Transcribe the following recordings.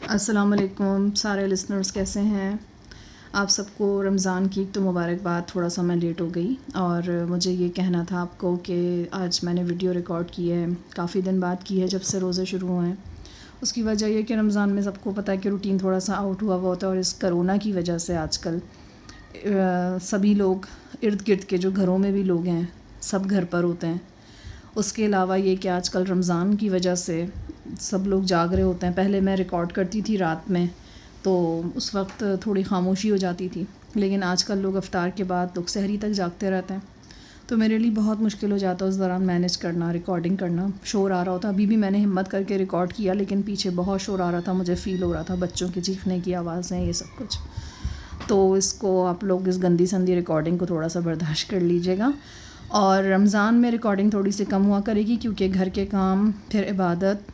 السلام علیکم سارے لسنرز، کیسے ہیں آپ؟ سب کو رمضان کی تو مبارکباد۔ تھوڑا سا میں لیٹ ہو گئی اور مجھے یہ کہنا تھا آپ کو کہ آج میں نے ویڈیو ریکارڈ کی ہے، کافی دن بعد کی ہے جب سے روزے شروع ہوئے ہیں۔ اس کی وجہ یہ کہ رمضان میں سب کو پتہ ہے کہ روٹین تھوڑا سا آؤٹ ہوا ہوتا ہے، اور اس کرونا کی وجہ سے آج کل سبھی لوگ ارد گرد کے جو گھروں میں بھی لوگ ہیں سب گھر پر ہوتے ہیں۔ اس کے علاوہ یہ کہ آج کل رمضان کی وجہ سے سب لوگ جاگ رہے ہوتے ہیں۔ پہلے میں ریکارڈ کرتی تھی رات میں تو اس وقت تھوڑی خاموشی ہو جاتی تھی، لیکن آج کل لوگ افطار کے بعد لوگ سحری تک جاگتے رہتے ہیں، تو میرے لیے بہت مشکل ہو جاتا ہے اس دوران مینیج کرنا، ریکارڈنگ کرنا۔ شور آ رہا ہوتا، ابھی بھی میں نے ہمت کر کے ریکارڈ کیا لیکن پیچھے بہت شور آ رہا تھا، مجھے فیل ہو رہا تھا بچوں کی چیخنے کی آوازیں، یہ سب کچھ۔ تو اس کو آپ لوگ اس گندی سندی ریکارڈنگ کو تھوڑا سا برداشت کر لیجیے گا، اور رمضان میں ریکارڈنگ تھوڑی سی کم ہوا کرے گی کیونکہ گھر کے کام، پھر عبادت،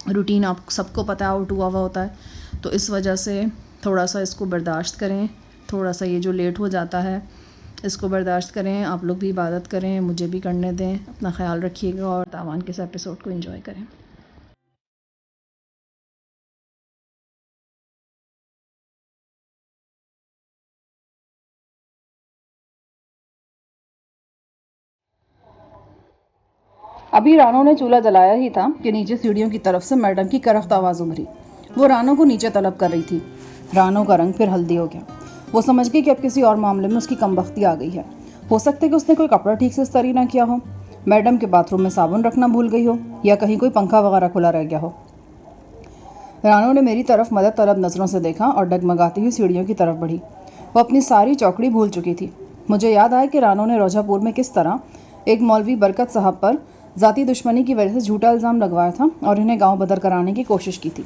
روٹین آپ سب کو پتہ آؤٹ ہوا ہوتا ہے، تو اس وجہ سے تھوڑا سا اس کو برداشت کریں۔ تھوڑا سا یہ جو لیٹ ہو جاتا ہے اس کو برداشت کریں، آپ لوگ بھی عبادت کریں، مجھے بھی کرنے دیں، اپنا خیال رکھیے گا اور تاوان کے اس ایپیسوڈ کو انجوائے کریں۔ ابھی رانو نے چولہا جلایا ہی تھا کہ نیچے سیڑھیوں کی طرف سے میڈم کی کرخت آواز ابھری۔ وہ رانو کو نیچے طلب کر رہی تھی۔ رانو کا رنگ پھر ہلدی ہو گیا۔ وہ سمجھ گئی کہ اب کسی اور معاملے میں اس کی کم بختی آ گئی ہے۔ ہو سکتا ہے کہ اس نے کوئی کپڑا ٹھیک سے استری نہ کیا ہو، میڈم کے باتھ روم میں صابن رکھنا بھول گئی ہو، یا کہیں کوئی پنکھا وغیرہ کھلا رہ گیا ہو۔ رانو نے میری طرف مدد طلب نظروں سے دیکھا اور ڈگمگاتی ہوئی سیڑھیوں کی طرف بڑھی۔ وہ اپنی ساری چوکڑی بھول چکی تھی۔ مجھے یاد آیا کہ رانو نے روجہ پور میں کس طرح ایک مولوی برکت صاحب پر ذاتی دشمنی کی وجہ سے جھوٹا الزام لگوایا تھا اور انہیں گاؤں بدر کرانے کی کوشش کی تھی۔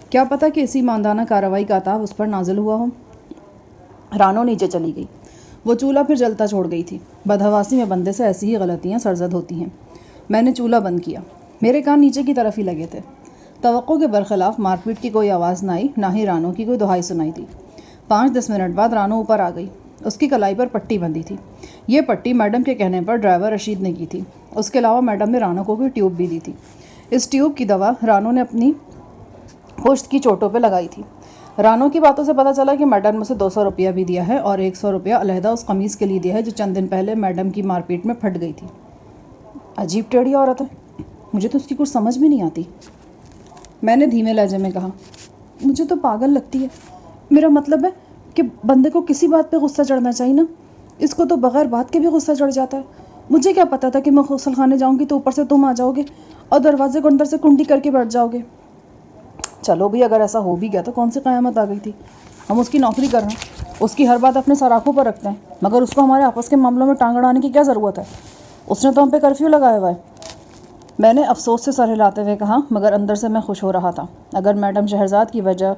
کیا پتہ کہ اسی ماندانہ کارروائی کا عتاب اس پر نازل ہوا ہو۔ رانو نیچے چلی گئی۔ وہ چولہا پھر جلتا چھوڑ گئی تھی۔ بدحواسی میں بندے سے ایسی ہی غلطیاں سرزد ہوتی ہیں۔ میں نے چولہا بند کیا۔ میرے کان نیچے کی طرف ہی لگے تھے۔ توقع کے برخلاف مار پیٹ کی کوئی آواز نہ آئی، نہ ہی رانو کی کوئی دہائی سنائی دی۔ 5-10 منٹ بعد رانو اوپر آ گئی۔ اس کی کلائی پر پٹی بندھی تھی۔ یہ پٹی میڈم کے کہنے پر ڈرائیور رشید نے کی تھی۔ اس کے علاوہ میڈم نے رانو کو کوئی ٹیوب بھی دی تھی۔ اس ٹیوب کی دوا رانو نے اپنی پشت کی چوٹوں پہ لگائی تھی۔ رانو کی باتوں سے پتہ چلا کہ میڈم نے اسے 200 روپیہ بھی دیا ہے اور 100 روپیہ علیحدہ اس قمیض کے لیے دیا ہے جو چند دن پہلے میڈم کی مار پیٹ میں پھٹ گئی تھی۔ عجیب ٹیڑھی عورت ہے، مجھے تو اس کی کچھ سمجھ میں نہیں آتی۔ میں نے دھیمے لہجے میں کہا، مجھے تو پاگل لگتی ہے۔ میرا مطلب ہے کہ بندے کو کسی بات پہ غصہ چڑھنا چاہیے نا، اس کو تو بغیر بات کے بھی غصہ چڑھ جاتا ہے۔ مجھے کیا پتا تھا کہ میں غسل خانے جاؤں گی تو اوپر سے تم آ جاؤ گے اور دروازے کو اندر سے کنڈی کر کے بیٹھ جاؤ گے۔ چلو بھی اگر ایسا ہو بھی گیا تو کون سی قیامت آ گئی تھی؟ ہم اس کی نوکری کر رہے ہیں، اس کی ہر بات اپنے سراخوں پر رکھتے ہیں، مگر اس کو ہمارے آپس کے معاملوں میں ٹانگ اڑانے کی کیا ضرورت ہے؟ اس نے تو ہم پہ کرفیو لگایا ہوا ہے۔ میں نے افسوس سے سر ہلاتے ہوئے کہا، مگر اندر سے میں خوش ہو رہا تھا۔ اگر میڈم شہرزاد کی وجہ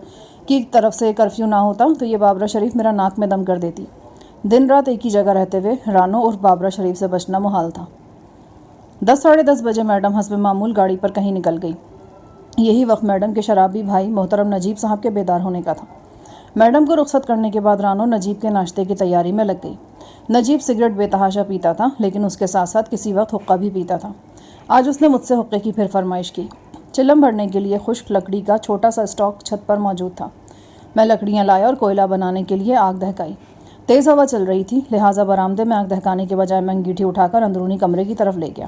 کی طرف سے کرفیو نہ ہوتا تو یہ بابرہ شریف میرا ناک میں دم کر دیتی۔ دن رات ایک ہی جگہ رہتے ہوئے رانو اور بابرہ شریف سے بچنا محال تھا۔ 10-10:30 بجے میڈم حسب معمول گاڑی پر کہیں نکل گئی۔ یہی وقت میڈم کے شرابی بھائی محترم نجیب صاحب کے بیدار ہونے کا تھا۔ میڈم کو رخصت کرنے کے بعد رانو نجیب کے ناشتے کی تیاری میں لگ گئی۔ نجیب سگریٹ بے تحاشا پیتا تھا، لیکن اس کے ساتھ ساتھ کسی وقت حقہ بھی پیتا تھا۔ آج اس نے مجھ سے حقے کی پھر فرمائش کی۔ چلم بھرنے کے لیے خشک لکڑی کا چھوٹا سا اسٹاک چھت پر موجود تھا۔ میں لکڑیاں لایا اور کوئلہ بنانے کے لیے آگ دہکائی۔ تیز ہوا چل رہی تھی، لہٰذا برآمدے میں آگ دہکانے کے بجائے میں انگیٹھی اٹھا کر اندرونی کمرے کی طرف لے گیا۔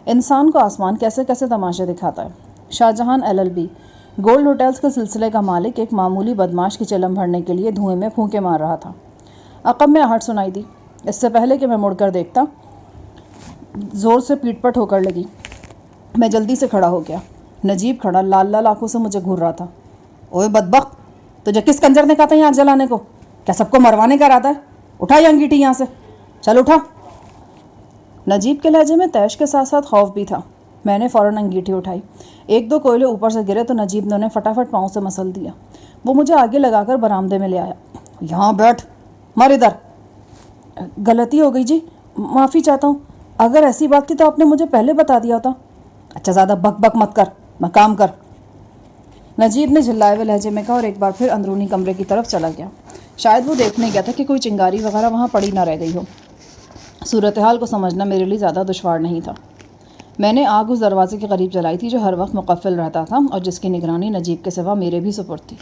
انسان کو آسمان کیسے کیسے تماشے دکھاتا ہے۔ شاہجہان LLB گولڈ ہوٹلز کے سلسلے کا مالک ایک معمولی بدماش کی چلم بھرنے کے لیے دھوئیں میں پھونکے مار رہا تھا۔ عقب میں آہٹ سنائی دی۔ اس سے پہلے کہ میں مڑ کر دیکھتا، زور سے پیٹ پر ٹھوکر لگی۔ میں جلدی سے کھڑا ہو گیا۔ نجیب کھڑا لال لال آنکھوں سے مجھے گھور رہا تھا۔ اوے بدبخت، تجھے کس کنجر نے کہا تھا یہاں جلانے کو؟ کیا سب کو مروانے کا ارادہ ہے؟ اٹھا یہ انگیٹھی یہاں سے، چل اٹھا۔ نجیب کے لہجے میں طیش کے ساتھ ساتھ خوف بھی تھا۔ میں نے فوراً انگیٹھی اٹھائی۔ 1-2 کوئلے اوپر سے گرے تو نجیب نے انہیں فٹافٹ پاؤں سے مسل دیا۔ وہ مجھے آگے لگا کر برآمدے میں لے آیا۔ یہاں بیٹھ، مر ادھر۔ غلطی ہو گئی جی، معافی چاہتا ہوں۔ اگر ایسی بات تھی تو آپ نے مجھے پہلے بتا دیا ہوتا۔ اچھا زیادہ بک بک مت کر، میں کام کر، نجیب نے جھلائے ہوئے لہجے میں کہا اور ایک بار پھر اندرونی کمرے کی طرف چلا گیا۔ شاید وہ دیکھنے گیا تھا کہ کوئی چنگاری وغیرہ وہاں پڑی نہ رہ گئی ہو۔ صورتحال کو سمجھنا میرے لیے زیادہ دشوار نہیں تھا۔ میں نے آگ اس دروازے کے قریب جلائی تھی جو ہر وقت مقفل رہتا تھا اور جس کی نگرانی نجیب کے سوا میرے بھی سپرد تھی۔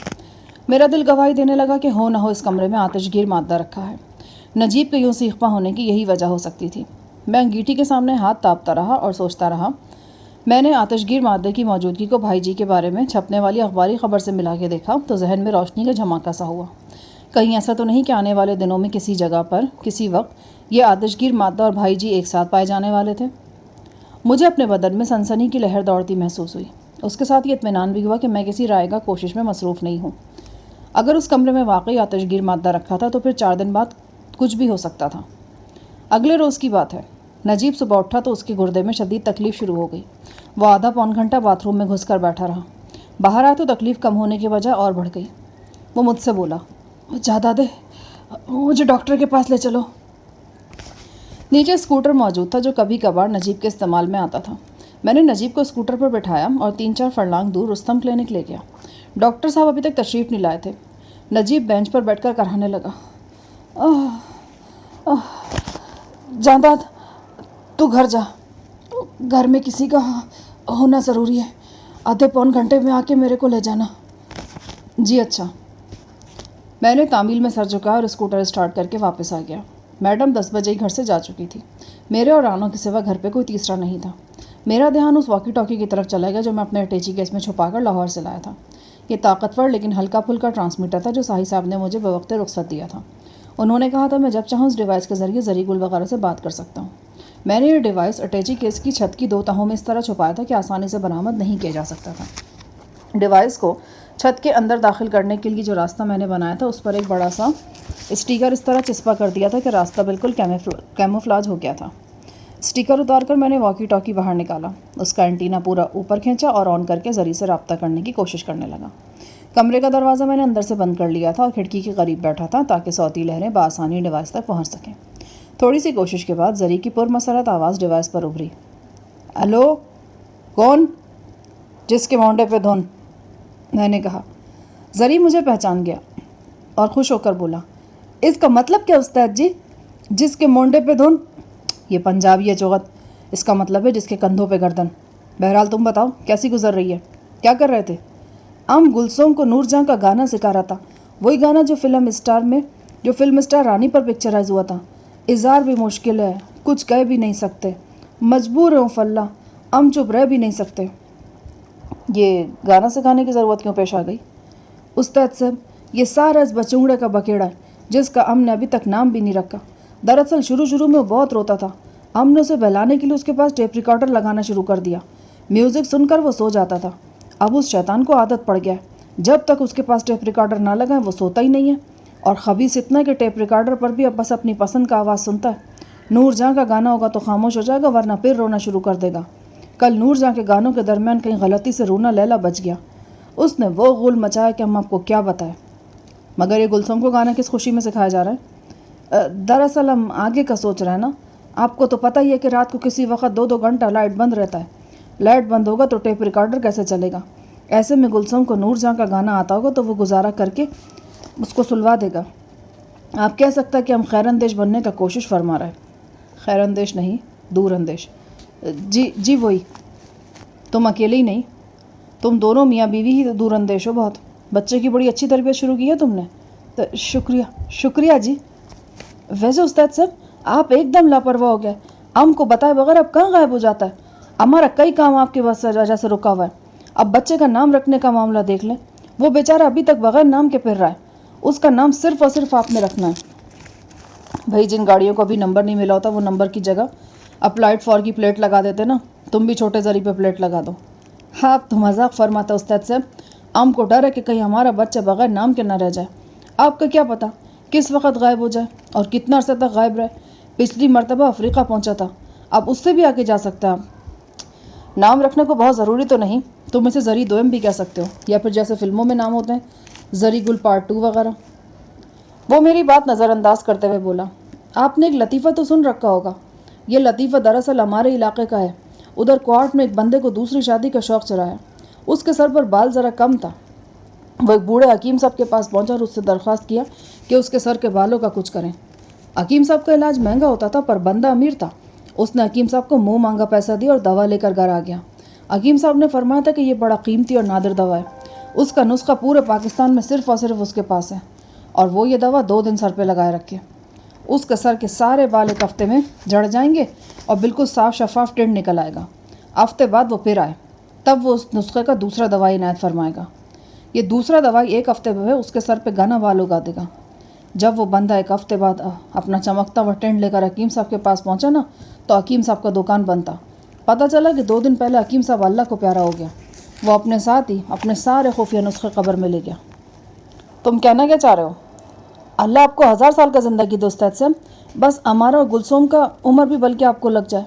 میرا دل گواہی دینے لگا کہ ہو نہ ہو اس کمرے میں آتش گیر مادہ رکھا ہے۔ نجیب کے یوں سیخپا ہونے کی یہی وجہ ہو سکتی تھی۔ میں انگیٹھی کے سامنے ہاتھ تاپتا رہا اور سوچتا رہا۔ میں نے آتش گیر مادے کی موجودگی کو بھائی جی کے بارے میں چھپنے والی اخباری خبر سے ملا کے دیکھا تو ذہن میں روشنی کا جھماکا سا ہوا۔ کہیں ایسا تو نہیں کہ آنے والے دنوں میں کسی جگہ پر کسی وقت یہ آتش گیر مادہ اور بھائی جی ایک ساتھ پائے جانے والے تھے؟ مجھے اپنے بدن میں سنسنی کی لہر دوڑتی محسوس ہوئی۔ اس کے ساتھ یہ اطمینان بھی ہوا کہ میں کسی رائے گاہ کوشش میں مصروف نہیں ہوں۔ اگر اس کمرے میں واقعی آتش گیر مادہ رکھا تھا تو پھر 4 دن بعد کچھ بھی ہو سکتا تھا۔ اگلے روز کی بات ہے۔ نجیب صبح اٹھا تو اس کے گردے میں شدید تکلیف شروع ہو گئی۔ وہ آدھا پون گھنٹہ باتھ روم میں گھس کر بیٹھا رہا۔ باہر آیا تو تکلیف کم ہونے کی وجہ اور بڑھ گئی۔ وہ مجھ سے بولا، جا دادے، مجھے ڈاکٹر کے پاس لے چلو۔ نیچے اسکوٹر موجود تھا جو کبھی کبھار نجیب کے استعمال میں آتا تھا۔ میں نے نجیب کو اسکوٹر پر بٹھایا اور 3-4 فرلانگ دور رستم کلینک لے گیا۔ ڈاکٹر صاحب ابھی تک تشریف نہیں لائے تھے۔ نجیب بینچ پر بیٹھ کر کرانے لگا، جانداد تو گھر جا، گھر میں کسی کا ہونا ضروری ہے، آدھے پون گھنٹے میں آ کے میرے کو لے جانا۔ جی اچھا۔ میں نے تعمیل میں سر جھکایا اور اسکوٹر اسٹارٹ کر کے واپس آ گیا۔ میڈم 10 بجے ہی گھر سے جا چکی تھی۔ میرے اور رانو کے سوا گھر پہ کوئی تیسرا نہیں تھا۔ میرا دھیان اس واکی ٹاکی کی طرف چلا گیا جو میں اپنے اٹیچی کیس میں چھپا کر لاہور سے لایا تھا۔ یہ طاقتور لیکن ہلکا پھلکا ٹرانسمیٹر تھا جو صاحب صاحب نے مجھے بوقت رخصت دیا تھا۔ انہوں نے کہا تھا میں جب چاہوں اس ڈیوائس کے ذریعے زری گل وغیرہ سے بات کر سکتا ہوں۔ میں نے یہ ڈیوائس اٹیچی کیس کی چھت کی 2 تہوں میں اس طرح چھپایا تھا کہ آسانی سے برآمد نہیں کیا جا سکتا تھا۔ ڈیوائس کو چھت کے اندر داخل کرنے کے لیے جو راستہ میں نے بنایا تھا اس پر ایک بڑا سا اسٹیکر اس طرح چسپا کر دیا تھا کہ راستہ بالکل کیموفلاج ہو گیا تھا۔ اسٹیکر اتار کر میں نے واکی ٹاکی باہر نکالا، اس کا اینٹینا پورا اوپر کھینچا اور آن کر کے زری سے رابطہ کرنے کی کوشش کرنے لگا۔ کمرے کا دروازہ میں نے اندر سے بند کر لیا تھا اور کھڑکی کے قریب بیٹھا تھا تاکہ صوتی لہریں بآسانی ڈیوائس تک پہنچ سکیں۔ تھوڑی سی کوشش کے بعد زری کی پرمسرت آواز ڈیوائس پر ابھری، ہلو، کون؟ جس کے مونڈے پہ دھن، میں نے کہا۔ زری مجھے پہچان گیا اور خوش ہو کر بولا، اس کا مطلب کیا استاد جی؟ جس کے مونڈے پہ دھن؟ یہ پنجابی ہے چغت، اس کا مطلب ہے جس کے کندھوں پہ گردن۔ بہرحال تم بتاؤ کیسی گزر رہی ہے؟ کیا کر رہے تھے؟ گلسوم کو نور جہاں کا گانا سکھا رہا تھا، وہی گانا جو فلم اسٹار رانی پر پکچرائز ہوا تھا۔ اظہار بھی مشکل ہے، کچھ کہہ بھی نہیں سکتے، مجبور ہوں فلہ، چپ رہ بھی نہیں سکتے۔ یہ گانا سکھانے کی ضرورت کیوں پیش آ گئی؟ استاد صاحب، یہ سارا اس بچونگڑے کا بکیڑا ہے جس کا نے ابھی تک نام بھی نہیں رکھا۔ دراصل شروع میں وہ بہت روتا تھا۔ نے اسے بہلانے کے لیے اس کے پاس ٹیپ ریکارڈر لگانا شروع کر دیا۔ میوزک سن کر وہ سو جاتا تھا۔ اب اس شیطان کو عادت پڑ گیا ہے، جب تک اس کے پاس ٹیپ ریکارڈر نہ لگائیں وہ سوتا ہی نہیں ہے، اور خبیث اتنا کہ ٹیپ ریکارڈر پر بھی اب بس اپنی پسند کا آواز سنتا ہے۔ نور جہاں کا گانا ہوگا تو خاموش ہو جائے گا ورنہ پھر رونا شروع کر دے گا۔ کل نور جہاں کے گانوں کے درمیان کہیں غلطی سے رونا لیلا بچ گیا۔ اس نے وہ غول مچایا کہ ہم آپ کو کیا بتائیں۔ مگر یہ گلسوم کو گانا کس خوشی میں سکھایا جا رہا ہے؟ دراصل ہم آگے کا سوچ رہے ہیں نا۔ آپ کو تو پتہ ہی ہے کہ رات کو کسی وقت 2-2 گھنٹہ لائٹ بند رہتا ہے۔ لائٹ بند ہوگا تو ٹیپ ریکارڈر کیسے چلے گا؟ ایسے میں گلسوم کو نور جہاں کا گانا آتا ہوگا تو وہ گزارا کر کے اس کو سلوا دے گا۔ آپ کہہ سکتا کہ ہم خیر اندیش بننے کا کوشش فرما رہے ہیں۔ خیر اندیش نہیں، دور اندیش۔ جی وہی۔ تم اکیلے ہی نہیں، تم دونوں میاں بیوی ہی دور اندیش ہو بہت۔ بچے کی بڑی اچھی تربیت شروع کی ہے تم نے۔ تو شکریہ جی۔ ویسے استاد صاحب آپ ایک دم لاپرواہ ہو گئے۔ کو بتائے بغیر اب کہاں غائب ہو جاتا ہے؟ ہمارا کئی کام آپ کے وجہ سے رکا ہوا ہے۔ اب بچے کا نام رکھنے کا معاملہ دیکھ لیں، وہ بیچارہ ابھی تک بغیر نام کے پھر رہا ہے۔ اس کا نام صرف اور صرف آپ نے رکھنا ہے۔ بھائی جن گاڑیوں کو ابھی نمبر نہیں ملا ہوتا وہ نمبر کی جگہ اپلائڈ فار کی پلیٹ لگا دیتے نا، تم بھی چھوٹے زری پہ پلیٹ لگا دو۔ آپ تو مذاق فرماتا استاد صاحب۔ کو ڈر ہے کہ کہیں ہمارا بچہ بغیر نام کے نہ رہ جائے۔ آپ کا کیا پتا کس وقت غائب ہو جائے اور کتنا عرصہ تک غائب رہے۔ پچھلی مرتبہ افریقہ پہنچا تھا، اب اس سے بھی آگے جا سکتا ہے۔ آپ نام رکھنے کو بہت ضروری تو نہیں، تم اسے زری دوئم بھی کہہ سکتے ہو، یا پھر جیسے فلموں میں نام ہوتے ہیں زری گل پارٹ 2 وغیرہ۔ وہ میری بات نظر انداز کرتے ہوئے بولا، آپ نے ایک لطیفہ تو سن رکھا ہوگا۔ یہ لطیفہ دراصل ہمارے علاقے کا ہے۔ ادھر کوارٹ میں ایک بندے کو دوسری شادی کا شوق چڑھایا۔ اس کے سر پر بال ذرا کم تھا۔ وہ ایک بوڑھے حکیم صاحب کے پاس پہنچا اور اس سے درخواست کیا کہ اس کے سر کے بالوں کا کچھ کریں۔ حکیم صاحب کا علاج مہنگا ہوتا تھا پر بندہ امیر تھا اس نے حکیم صاحب کو منہ مانگا پیسہ دیا اور دوا لے کر گھر آ گیا۔ حکیم صاحب نے فرمایا تھا کہ یہ بڑا قیمتی اور نادر دوا ہے، اس کا نسخہ پورے پاکستان میں صرف اور صرف اس کے پاس ہے، اور وہ یہ دوا 2 دن سر پہ لگائے رکھے، اس کے سر کے سارے بال ایک ہفتے میں جڑ جائیں گے اور بالکل صاف شفاف ٹنڈ نکل آئے گا۔ ہفتے بعد وہ پھر آئے، تب وہ اس نسخے کا دوسرا دوائی عنایت فرمائے گا۔ یہ دوسرا دوائی 1 ہفتے میں اس کے سر پہ گھنا بال اگا دے گا۔ جب وہ بندہ 1 ہفتے بعد اپنا چمکتا ہوا ٹینڈ لے کر حکیم صاحب کے پاس پہنچا نا، تو حکیم صاحب کا دکان بند تھا۔ پتہ چلا کہ 2 دن پہلے حکیم صاحب اللہ کو پیارا ہو گیا۔ وہ اپنے ساتھ ہی اپنے سارے خفیہ نسخے قبر میں لے گیا۔ تم کہنا کیا چاہ رہے ہو؟ اللہ آپ کو 1000 سال کا زندگی دے استاد صاحب، بس ہمارا اور گلسوم کا عمر بھی بلکہ آپ کو لگ جائے۔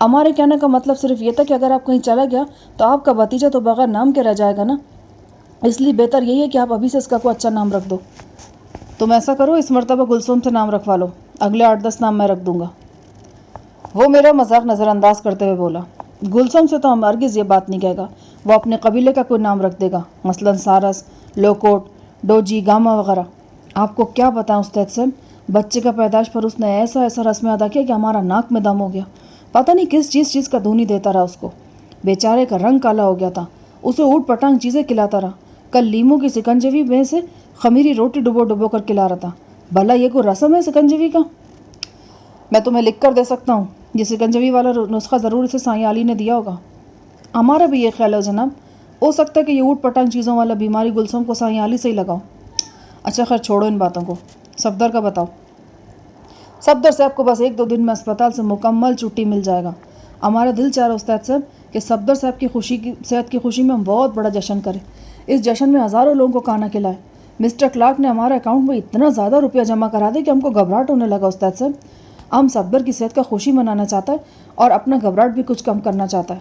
ہمارے کہنے کا مطلب صرف یہ تھا کہ اگر آپ کہیں چلا گیا تو آپ کا بھتیجا تو بغیر نام کے رہ جائے گا نا، اس لیے بہتر یہی ہے کہ آپ ابھی سے اس کا کوئی اچھا نام رکھ دو۔ تم ایسا کرو، اس مرتبہ گلسوم سے نام رکھوا لو، اگلے 8-10 نام میں رکھ دوں گا۔ وہ میرا مذاق نظر انداز کرتے ہوئے بولا، گلسوم سے تو ہم ہرگز یہ بات نہیں کہے گا، وہ اپنے قبیلے کا کوئی نام رکھ دے گا، مثلاً سارس، لوکوٹ، ڈوجی، گاما وغیرہ۔ آپ کو کیا بتائیں استاد صاحب، بچے کا پیدائش پر اس نے ایسا رسم ادا کیا کہ ہمارا ناک میں دم ہو گیا۔ پتہ نہیں کس چیز کا دھونی دیتا رہا اس کو، بیچارے کا رنگ کالا ہو گیا تھا، اسے اوٹ پٹانگ چیزیں کھلاتا رہا، کل لیموں کی سکنجوی میں سے خمیری روٹی ڈبو کر کھلا رہا تھا۔ بھلا یہ کوئی رسم ہے سکنجوی کا؟ میں تمہیں لکھ کر دے سکتا ہوں، یہ سکنجوی والا نسخہ ضرور اسے سائیں علی نے دیا ہوگا۔ ہمارا بھی یہ خیال ہے جناب، ہو سکتا ہے کہ یہ اوٹ پٹانگ چیزوں والا بیماری گلسوم کو سائیں علی سے ہی لگاؤ۔ اچھا خیر چھوڑو ان باتوں کو، صفدر کا بتاؤ۔ صفدر صاحب کو بس 1-2 دن میں اسپتال سے مکمل چھٹی مل جائے گا۔ ہمارا دل چاہ رہا استاد صاحب کہ صفدر صاحب کی صحت کی خوشی میں ہم بہت بڑا جشن کریں، اس جشن میں ہزاروں لوگوں کو کھانا کھلائے۔ مسٹر کلارک نے ہمارے اکاؤنٹ میں اتنا زیادہ روپیہ جمع کرا دے کہ ہم کو گھبراہٹ ہونے لگا استاد صاحب۔ ہم صفدر کی صحت کا خوشی منانا چاہتا ہے اور اپنا گھبراہٹ بھی کچھ کم کرنا چاہتا ہے،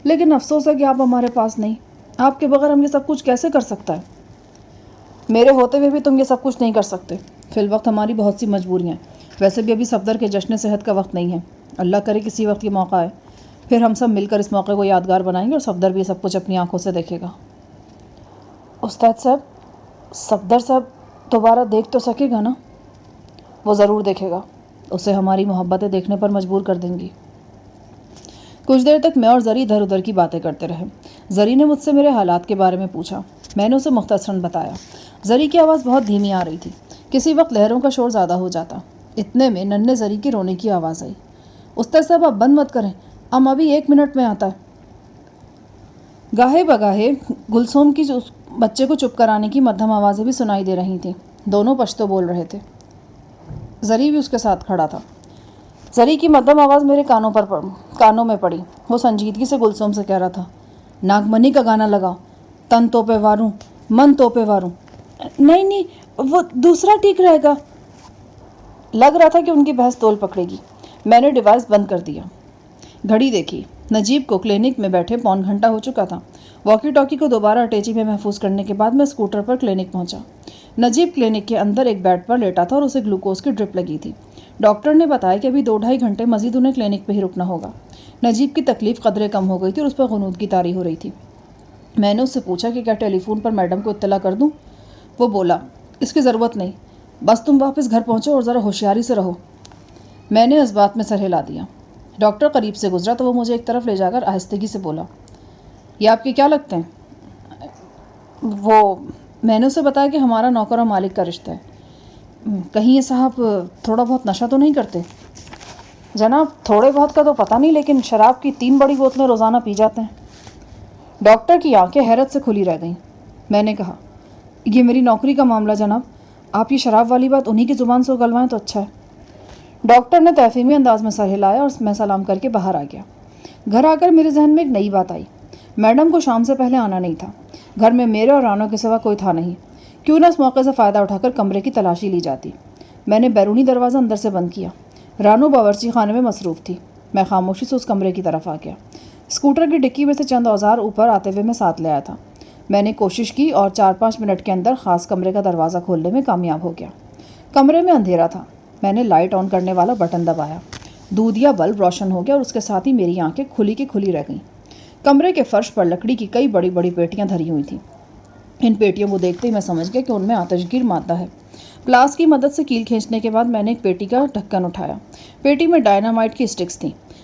لیکن افسوس ہے کہ آپ ہمارے پاس نہیں، آپ کے بغیر ہم یہ سب کچھ کیسے کر سکتا ہے؟ میرے ہوتے ہوئے بھی تم یہ سب کچھ نہیں کر سکتے، فی الوقت ہماری بہت سی مجبوریاں ہیں۔ ویسے بھی ابھی صفدر کے جشن صحت کا وقت نہیں ہے، اللہ کرے کسی وقت یہ موقع ہے، پھر ہم سب مل کر اس موقع کو یادگار بنائیں گے اور صفدر بھی سب کچھ اپنی آنکھوں سے دیکھے گا۔ استاد صاحب، صفدر صاحب دوبارہ دیکھ تو سکے گا نا؟ وہ ضرور دیکھے گا، اسے ہماری محبتیں دیکھنے پر مجبور کر دیں گی۔ کچھ دیر تک میں اور زری ادھر ادھر کی باتیں کرتے رہے۔ زری نے مجھ سے میرے حالات کے بارے میں پوچھا، میں نے اسے مختصراً بتایا۔ زری کی آواز بہت دھیمی آ رہی تھی، کسی وقت لہروں کا شور زیادہ ہو جاتا۔ اتنے میں ننھے زری کی رونے کی آواز آئی۔ استاد صاحب آپ بند مت کریں، ہم ابھی 1 منٹ میں آتا ہے۔ گاہے بگاہے گلسوم کی بچے کو چپ کرانے کی مدھم آوازیں بھی سنائی دے رہی تھیں، دونوں پشتو بول رہے تھے۔ زری بھی اس کے ساتھ کھڑا تھا۔ زری کی مدھم آواز میرے کانوں میں پڑی، وہ سنجیدگی سے گلسوم سے کہہ رہا تھا، ناگمنی کا گانا لگاؤ، تن تو پہ واروں، من تو پہ واروں۔ نہیں، وہ دوسرا ٹھیک رہے گا۔ لگ رہا تھا کہ ان کی بحث تول پکڑے گی۔ میں نے ڈیوائس بند کر دیا، گھڑی دیکھی، نجیب کو کلینک میں بیٹھے 1.25 گھنٹہ ہو چکا تھا۔ واکی ٹاکی کو دوبارہ اٹیچی میں محفوظ کرنے کے بعد میں اسکوٹر پر کلینک پہنچا۔ نجیب کلینک کے اندر ایک بیڈ پر لیٹا تھا اور اسے گلوکوز کی ڈرپ لگی تھی۔ ڈاکٹر نے بتایا کہ ابھی 2-2.5 گھنٹے مزید انہیں کلینک پہ ہی رکنا ہوگا۔ نجیب کی تکلیف قدرے کم ہو گئی تھی اور اس پر غنودگی طاری ہو رہی تھی۔ میں نے اس سے پوچھا کہ کیا ٹیلی فون پر میڈم کو اطلاع کر دوں؟ وہ بولا، اس کی ضرورت نہیں، بس تم واپس گھر پہنچو اور ذرا ہوشیاری سے رہو۔ میں نے اس بات میں سر ہلا دیا۔ ڈاکٹر قریب سے گزرا تو وہ مجھے ایک طرف لے جا کر آہستگی سے بولا، یہ آپ کے کیا لگتے ہیں؟ میں نے اسے بتایا کہ ہمارا نوکر اور مالک کا رشتہ ہے۔ کہیں یہ صاحب تھوڑا بہت نشہ تو نہیں کرتے؟ جناب تھوڑے بہت کا تو پتہ نہیں، لیکن شراب کی 3 بڑی بوتلیں روزانہ پی جاتے ہیں۔ ڈاکٹر کی آنکھیں حیرت سے کھلی رہ گئیں۔ میں نے کہا، یہ میری نوکری کا معاملہ جناب، آپ یہ شراب والی بات انہی کی زبان سے اگلوائیں تو اچھا ہے۔ ڈاکٹر نے تفہیمی انداز میں سر ہلایا اور میں سلام کر کے باہر آ گیا۔ گھر آ کر میرے ذہن میں ایک نئی بات آئی۔ میڈم کو شام سے پہلے آنا نہیں تھا، گھر میں میرے اور رانو کے سوا کوئی تھا نہیں، کیوں نہ اس موقع سے فائدہ اٹھا کر کمرے کی تلاشی لی جاتی۔ میں نے بیرونی دروازہ اندر سے بند کیا۔ رانو باورچی خانے میں مصروف تھی۔ میں خاموشی سے اس کمرے کی طرف آ گیا۔ اسکوٹر کی ڈکی میں سے چند اوزار اوپر آتے ہوئے میں ساتھ لے آیا تھا۔ میں نے کوشش کی اور 4-5 منٹ کے اندر خاص کمرے کا دروازہ کھولنے میں کامیاب ہو گیا۔ کمرے میں اندھیرا تھا۔ میں نے لائٹ آن کرنے والا بٹن دبایا، دودھیا بلب روشن ہو گیا اور اس کے ساتھ ہی میری آنکھیں کھلی کی کھلی رہ گئیں۔ کمرے کے فرش پر لکڑی کی کئی بڑی بڑی پیٹیاں دھری ہوئی تھیں۔ ان پیٹیوں کو دیکھتے ہی میں سمجھ گیا کہ ان میں آتش گیر مادہ ہے۔ پلاس کی مدد سے کیل کھینچنے کے بعد میں نے ایک پیٹی کا ڈھکن اٹھایا۔ پیٹی میں ڈائنامائٹ کی اسٹکس تھیں۔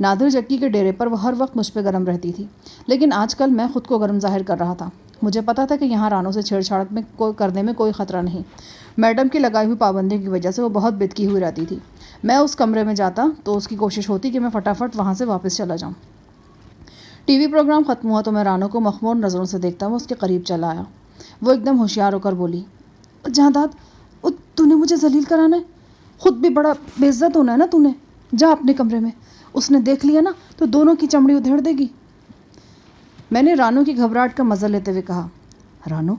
نادر جکی کے ڈیرے پر وہ ہر وقت مجھ پہ گرم رہتی تھی، لیکن آج کل میں خود کو گرم ظاہر کر رہا تھا۔ مجھے پتا تھا کہ یہاں رانو سے چھیڑ چھاڑ کرنے میں کوئی خطرہ نہیں۔ میڈم کی لگائی ہوئی پابندیوں کی وجہ سے وہ بہت بدکی ہوئی رہتی تھی۔ میں اس کمرے میں جاتا تو اس کی کوشش ہوتی کہ میں فٹافٹ وہاں سے واپس چلا جاؤں۔ ٹی وی پروگرام ختم ہوا تو میں رانو کو مخمور نظروں سے دیکھتا ہوا اس کے قریب چلا آیا۔ وہ ایک دم ہوشیار ہو کر بولی، جہانداد، تو نے مجھے ذلیل کرانا ہے؟ خود بھی بڑا بے عزت ہونا ہے نا تو نے؟ جا اپنے کمرے میں، اس نے دیکھ لیا نا تو دونوں کی چمڑی ادھیڑ دے گی۔ میں نے رانو کی گھبراہٹ کا مزہ لیتے ہوئے کہا، رانو،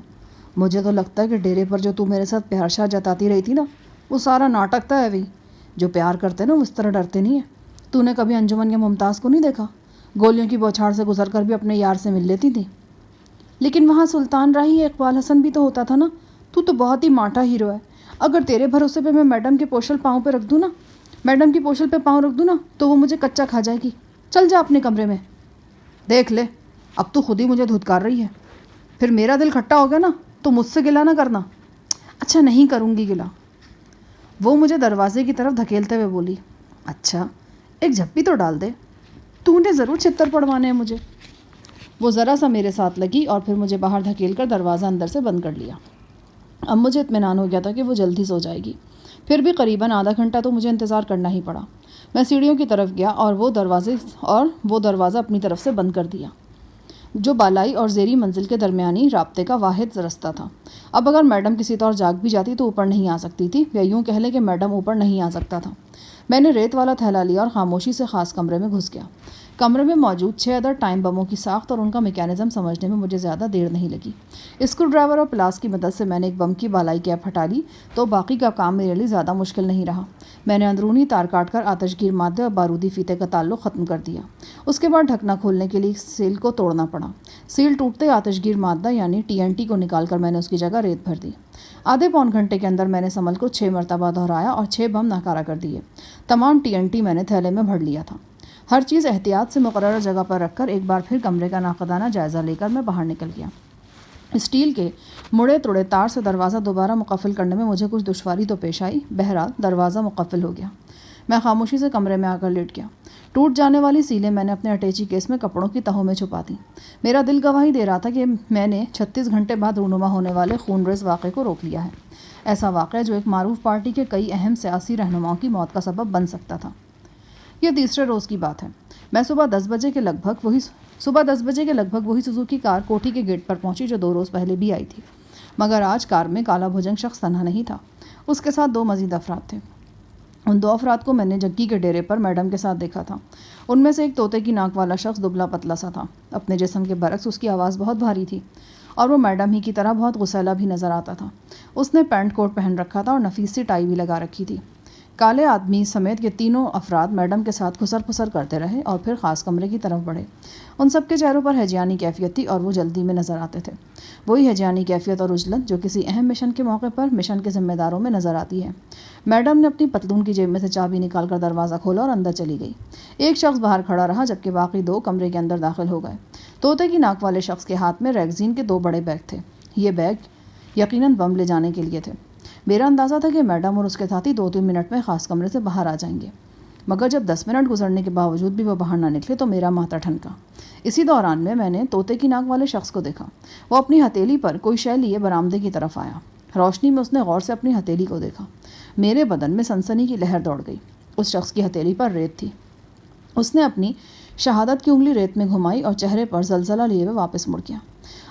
مجھے تو لگتا ہے کہ ڈیرے پر جو تو میرے ساتھ پیار شاہ جتاتی رہی تھی نا، وہ سارا ناٹک تھا ہے وہی۔ جو پیار کرتے نا وہ اس طرح ڈرتے نہیں ہیں۔ تو نے کبھی انجمن یا ممتاز کو نہیں دیکھا؟ گولیوں کی بوچھاڑ سے گزر کر بھی اپنے یار سے مل لیتی تھی۔ لیکن وہاں سلطان راہی اقبال حسن بھی تو ہوتا تھا نا۔ تو بہت ہی ماٹھا ہیرو ہے۔ اگر تیرے بھروسے پہ میں میڈم کے پوشل پاؤں پہ رکھ دوں نا تو وہ مجھے کچا کھا جائے گی۔ چل جا اپنے کمرے میں۔ دیکھ لے، اب تو خود ہی مجھے دھتکار رہی ہے۔ پھر میرا دل کھٹا ہو گیا نا تو مجھ سے گلہ نہ کرنا۔ اچھا، نہیں کروں گی گلہ۔ وہ مجھے دروازے کی طرف دھکیلتے ہوئے بولی، اچھا ایک جھپی تو ڈال دے، تو نے ضرور چھتر پڑوانے ہیں مجھے۔ وہ ذرا سا میرے ساتھ لگی اور پھر مجھے باہر دھکیل کر دروازہ اندر سے بند کر لیا۔ اب مجھے اطمینان ہو گیا تھا کہ وہ جلد ہی سو جائے گی۔ پھر بھی قریباً آدھا گھنٹہ تو مجھے انتظار کرنا ہی پڑا۔ میں سیڑھیوں کی طرف گیا اور وہ دروازہ اپنی طرف سے بند کر دیا، جو بالائی اور زیری منزل کے درمیانی رابطے کا واحد رستہ تھا۔ اب اگر میڈم کسی طور جاگ بھی جاتی تو اوپر نہیں آ سکتی تھی، یا یوں کہہ لیں کہ میڈم اوپر نہیں آ سکتا تھا۔ میں نے ریت والا تھیلا لیا اور خاموشی سے خاص کمرے میں گھس گیا۔ کمرے میں موجود 6 عدد ٹائم بموں کی ساخت اور ان کا میکینزم سمجھنے میں مجھے زیادہ دیر نہیں لگی۔ اسکرو ڈرائیور اور پلاس کی مدد سے میں نے ایک بم کی بالائی کیپ ہٹا لی تو باقی کا کام میرے لیے زیادہ مشکل نہیں رہا۔ میں نے اندرونی تار کاٹ کر آتش گیر مادے اور بارودی فیتے کا تعلق ختم کر دیا۔ اس کے بعد ڈھکنا کھولنے کے لیے سیل کو توڑنا پڑا۔ سیل ٹوٹتے آتش گیر مادہ یعنی TNT کو نکال کر میں نے اس کی جگہ ریت بھر دی۔ آدھے پون گھنٹے کے اندر میں نے سمل کو 6 مرتبہ دہرایا اور 6 بم ناکارہ کر دیے۔ تمام TNT میں نے تھیلے میں بھر لیا تھا۔ ہر چیز احتیاط سے مقررہ جگہ پر رکھ کر ایک بار پھر کمرے کا ناقدانہ جائزہ لے کر میں باہر نکل گیا۔ اسٹیل کے مڑے توڑے تار سے دروازہ دوبارہ مقفل کرنے میں مجھے کچھ دشواری تو پیش آئی، بہرحال دروازہ مقفل ہو گیا۔ میں خاموشی سے کمرے میں آ کر لیٹ گیا۔ ٹوٹ جانے والی سیلیں میں نے اپنے اٹیچی کیس میں کپڑوں کی تہوں میں چھپا دیں۔ میرا دل گواہی دے رہا تھا کہ میں نے 36 گھنٹے بعد رونما ہونے والے خون ریز واقعے کو روک لیا ہے، ایسا واقعہ جو ایک معروف پارٹی کے کئی اہم سیاسی رہنماؤں کی موت کا سبب بن سکتا تھا۔ یہ تیسرے روز کی بات ہے۔ میں صبح 10 بجے کے لگ بھگ وہی سوزوکی کار کوٹھی کے گیٹ پر پہنچی جو 2 روز پہلے بھی آئی تھی، مگر آج کار میں کالا بھجنگ شخص تنہا نہیں تھا، اس کے ساتھ 2 مزید افراد تھے۔ ان 2 افراد کو میں نے جگی کے ڈیرے پر میڈم کے ساتھ دیکھا تھا۔ ان میں سے ایک طوطے کی ناک والا شخص دبلا پتلا سا تھا، اپنے جسم کے برعکس اس کی آواز بہت بھاری تھی، اور وہ میڈم ہی کی طرح بہت غسیلا بھی نظر آتا تھا۔ اس نے پینٹ کوٹ پہن رکھا تھا اور نفیس سی ٹائی بھی لگا رکھی تھی۔ کالے آدمی سمیت یہ تینوں افراد میڈم کے ساتھ خسر پھسر کرتے رہے اور پھر خاص کمرے کی طرف بڑھے۔ ان سب کے چہروں پر ہیجیانی کیفیت تھی اور وہ جلدی میں نظر آتے تھے، وہی ہیجیانی کیفیت اور عجلت جو کسی اہم مشن کے موقع پر مشن کے ذمہ داروں میں نظر آتی ہے۔ میڈم نے اپنی پتلون کی جیب میں سے چابی نکال کر دروازہ کھولا اور اندر چلی گئی۔ ایک شخص باہر کھڑا رہا جبکہ باقی 2 کمرے کے اندر داخل ہو گئے۔ طوطے کی ناک والے شخص کے ہاتھ میں ریگزین کے 2 بڑے بیگ تھے۔ یہ بیگ یقیناً بم لے جانے کے لیے تھے۔ میرا اندازہ تھا کہ میڈم اور اس کے ساتھی 2-3 منٹ میں خاص کمرے سے باہر آ جائیں گے، مگر جب 10 منٹ گزرنے کے باوجود بھی وہ باہر نہ نکلے تو میرا ماتھا ٹھنکا۔ اسی دوران میں نے طوطے کی ناک والے شخص کو دیکھا۔ وہ اپنی ہتھیلی پر کوئی شے لیے برآمدے کی طرف آیا۔ روشنی میں اس نے غور سے اپنی ہتھیلی کو دیکھا۔ میرے بدن میں سنسنی کی لہر دوڑ گئی۔ اس شخص کی ہتھیلی پر ریت تھی۔ اس نے اپنی شہادت کی انگلی ریت میں گھمائی اور چہرے پر زلزلہ لیے ہوئے واپس مڑ گیا۔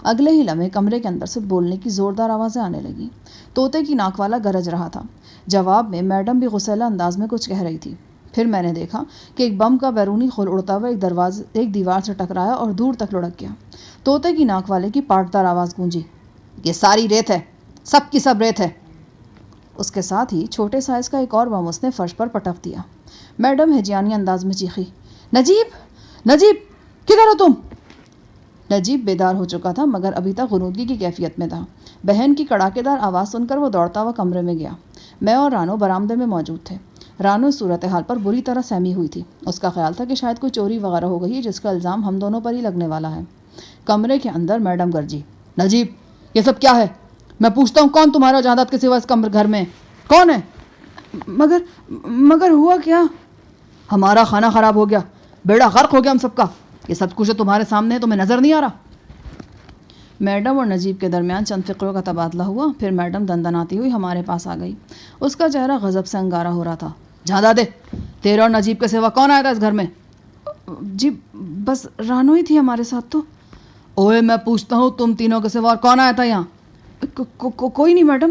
اگلے ہی لمحے کمرے کے اندر سے بولنے کی زوردار آوازیں آنے لگیں۔ طوطے کی ناک والا گرج رہا تھا۔ جواب میں میڈم بھی غسیلا انداز میں کچھ کہہ رہی تھی۔ پھر میں نے دیکھا کہ ایک بم کا بیرونی خول اڑتا ہوا ایک دیوار سے ٹکرایا اور دور تک لڑک گیا۔ طوطے کی ناک والے کی پاٹدار آواز گونجی، یہ ساری ریت ہے، سب کی سب ریت ہے۔ اس کے ساتھ ہی چھوٹے سائز کا ایک اور بم اس نے فرش پر پٹک دیا۔ میڈم ہیجیانی انداز میں چیخی، نجیب کدھر ہو تم؟ نجیب بیدار ہو چکا تھا مگر ابھی تک غنودگی کی کیفیت میں تھا۔ بہن کی کڑاکے دار آواز سن کر وہ دوڑتا ہوا کمرے میں گیا۔ میں اور رانو برآمدے میں موجود تھے۔ رانو اس صورتحال پر بری طرح سہمی ہوئی تھی۔ اس کا خیال تھا کہ شاید کوئی چوری وغیرہ ہو گئی ہے جس کا الزام ہم دونوں پر ہی لگنے والا ہے۔ کمرے کے اندر میڈم گرجی، نجیب یہ سب کیا ہے؟ میں پوچھتا ہوں کون تمہارا جائیداد کے سوا اس گھر میں کون ہے؟ مگر ہوا کیا؟ ہمارا کھانا خراب ہو گیا، بیڑا غرق ہو گیا ہم سب کا. یہ سب کچھ تمہارے سامنے ہے, تمہیں نظر نہیں آ رہا؟ میڈم اور نجیب کے درمیان چند فقروں کا تبادلہ ہوا. پھر میڈم دندناتی ہوئی ہمارے پاس آ گئی. اس کا چہرہ غضب سے انگارہ ہو رہا تھا. جہاں دادے, تیرے اور نجیب کے سوا کون آیا تھا اس گھر میں؟ جی بس رانو ہی تھی ہمارے ساتھ تو. اوے میں پوچھتا ہوں, تم تینوں کے سوا اور کون آیا تھا یہاں؟ کوئی نہیں میڈم.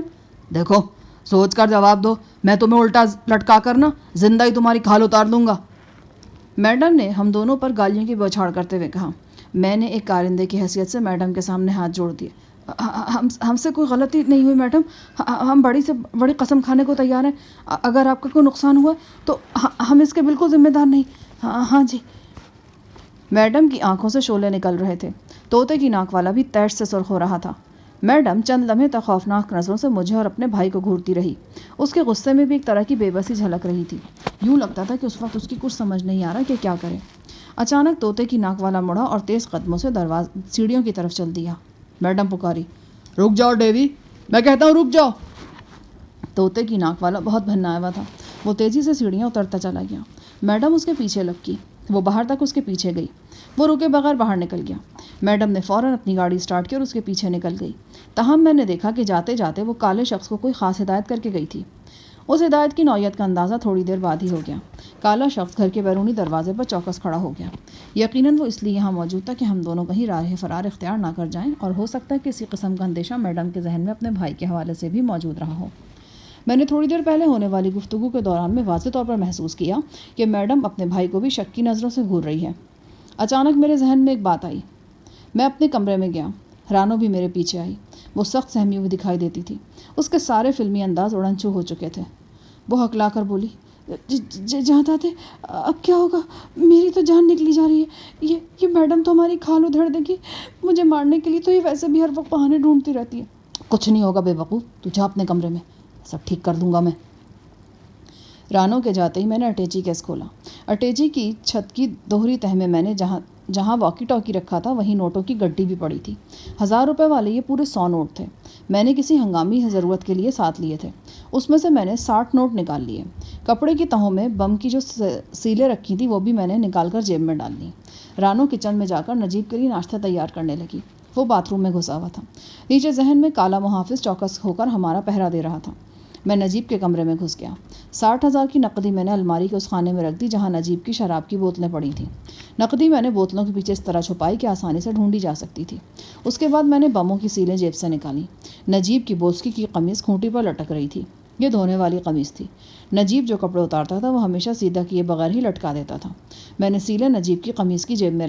دیکھو سوچ کر جواب دو, میں تمہیں الٹا لٹکا کر نا زندہ ہی تمہاری کھال اتار دوں گا. میڈم نے ہم دونوں پر گالیوں کی بوچھاڑ کرتے ہوئے کہا. میں نے ایک کارندے کی حیثیت سے میڈم کے سامنے ہاتھ جوڑ دیے. ہم سے کوئی غلطی نہیں ہوئی میڈم, ہم بڑی سے بڑی قسم کھانے کو تیار ہیں. اگر آپ کا کوئی نقصان ہوا تو ہم اس کے بالکل ذمہ دار نہیں. ہاں جی. میڈم کی آنکھوں سے شعلے نکل رہے تھے. طوطے کی ناک والا بھی تیش سے سرخ ہو رہا تھا. میڈم چند لمحے تک خوفناک نظروں سے مجھے اور اپنے بھائی کو گھورتی رہی. اس کے غصے میں بھی ایک طرح کی بے بسی جھلک رہی تھی. یوں لگتا تھا کہ اس وقت اس کی کچھ سمجھ نہیں آ رہا کہ کیا کرے. اچانک طوطے کی ناک والا مڑا اور تیز قدموں سے سیڑھیوں کی طرف چل دیا. میڈم پکاری, رک جاؤ ڈیوی, میں کہتا ہوں رک جاؤ. طوطے کی ناک والا بہت بھنایا ہوا تھا. وہ تیزی سے سیڑھیاں اترتا چلا گیا. میڈم اس کے پیچھے لپکی. وہ باہر تک اس کے پیچھے گئی. وہ رکے بغیر باہر نکل گیا. میڈم نے فوراً اپنی گاڑی سٹارٹ کی اور اس کے پیچھے نکل گئی. تاہم میں نے دیکھا کہ جاتے جاتے وہ کالے شخص کو کوئی خاص ہدایت کر کے گئی تھی. اس ہدایت کی نوعیت کا اندازہ تھوڑی دیر بعد ہی ہو گیا. کالا شخص گھر کے بیرونی دروازے پر چوکس کھڑا ہو گیا. یقیناً وہ اس لیے یہاں موجود تھا کہ ہم دونوں کہیں راہ فرار اختیار نہ کر جائیں, اور ہو سکتا ہے کہ اسی قسم کا اندیشہ میڈم کے ذہن میں اپنے بھائی کے حوالے سے بھی موجود رہا ہو. میں نے تھوڑی دیر پہلے ہونے والی گفتگو کے دوران میں واضح طور پر محسوس کیا کہ میڈم اپنے بھائی کو بھی شک کی نظروں سے گھور رہی ہے. اچانک میرے ذہن میں ایک بات آئی. میں اپنے کمرے میں گیا. رانو بھی میرے پیچھے آئی. وہ سخت سہمی ہوئی دکھائی دیتی تھی. اس کے سارے فلمی انداز اڑنچو ہو چکے تھے. وہ ہکلا کر بولی, جہاں دادے اب کیا ہوگا؟ میری تو جان نکلی جا رہی ہے. یہ میڈم تو ہماری کھال ادھیڑ دے گی. مجھے مارنے کے لیے تو یہ ویسے بھی ہر وقت بہانے ڈھونڈتی رہتی ہے. کچھ نہیں ہوگا بے وقوف, تو جا اپنے کمرے میں, سب ٹھیک کر دوں گا میں. رانو کے جاتے ہی میں نے اٹیچی کیس کھولا. اٹیچی کی چھت کی دوہری تہ میں نے جہاں واکی ٹاکی رکھا تھا وہیں نوٹوں کی گڈی بھی پڑی تھی. 1000 روپے والے یہ پورے 100 نوٹ تھے. میں نے کسی ہنگامی ضرورت کے لیے ساتھ لیے تھے. اس میں سے میں نے 60 نوٹ نکال لیے. کپڑے کی تہوں میں بم کی جو سیلیں رکھی تھیں وہ بھی میں نے نکال کر جیب میں ڈال لی. رانو کچن میں جا کر نجیب کے لیے ناشتہ تیار کرنے لگی. وہ باتھ روم میں گھسا ہوا تھا. نیچے ذہن میں کالا محافظ چوکس ہو کر ہمارا پہرا دے رہا تھا. میں نجیب کے کمرے میں گھس گیا. 60,000 کی نقدی میں نے الماری کے اس خانے میں رکھ دی جہاں نجیب کی شراب کی بوتلیں پڑی تھیں. نقدی میں نے بوتلوں کے پیچھے اس طرح چھپائی کہ آسانی سے ڈھونڈی جا سکتی تھی. اس کے بعد میں نے بموں کی سیلیں جیب سے نکالی. نجیب کی بوسکی کی قمیص کھوٹی پر لٹک رہی تھی. یہ دھونے والی قمیص تھی. نجیب جو کپڑے اتارتا تھا وہ ہمیشہ سیدھا کیے بغیر ہی لٹکا دیتا تھا. میں نے سیلیں نجیب کی قمیص کی جیب میں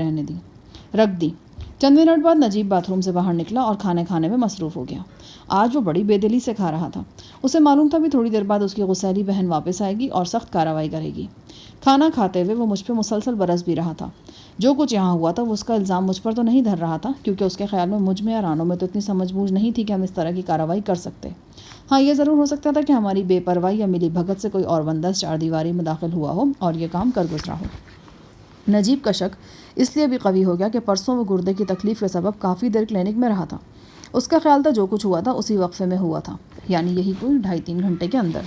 رکھ دی. چند منٹ بعد نجیب باتھ روم سے باہر نکلا اور کھانے میں مصروف ہو گیا. آج وہ بڑی بے دلی سے کھا رہا تھا. اسے معلوم تھا بھی تھوڑی دیر بعد اس کی غصیلی بہن واپس آئے گی اور سخت کارروائی کرے گی. کھانا کھاتے ہوئے وہ مجھ پہ مسلسل برس بھی رہا تھا. جو کچھ یہاں ہوا تھا وہ اس کا الزام مجھ پر تو نہیں دھر رہا تھا, کیونکہ اس کے خیال میں مجھ میں یا رانو میں تو اتنی سمجھ بوجھ نہیں تھی کہ ہم اس طرح کی کارروائی کر سکتے. ہاں, یہ ضرور ہو سکتا تھا کہ ہماری بے پرواہی یا ملی بھگت سے کوئی اور بندہ اس چار دیواری میں داخل ہوا ہو اور یہ کام کر گزرا ہو. نجیب کا شک اس لیے بھی قوی ہو گیا کہ پرسوں وہ گردے کی تکلیف کے سبب کافی دیر کلینک میں رہا تھا. اس کا خیال تھا جو کچھ ہوا تھا اسی وقفے میں ہوا تھا, یعنی یہی کوئی 2.5-3 گھنٹے کے اندر.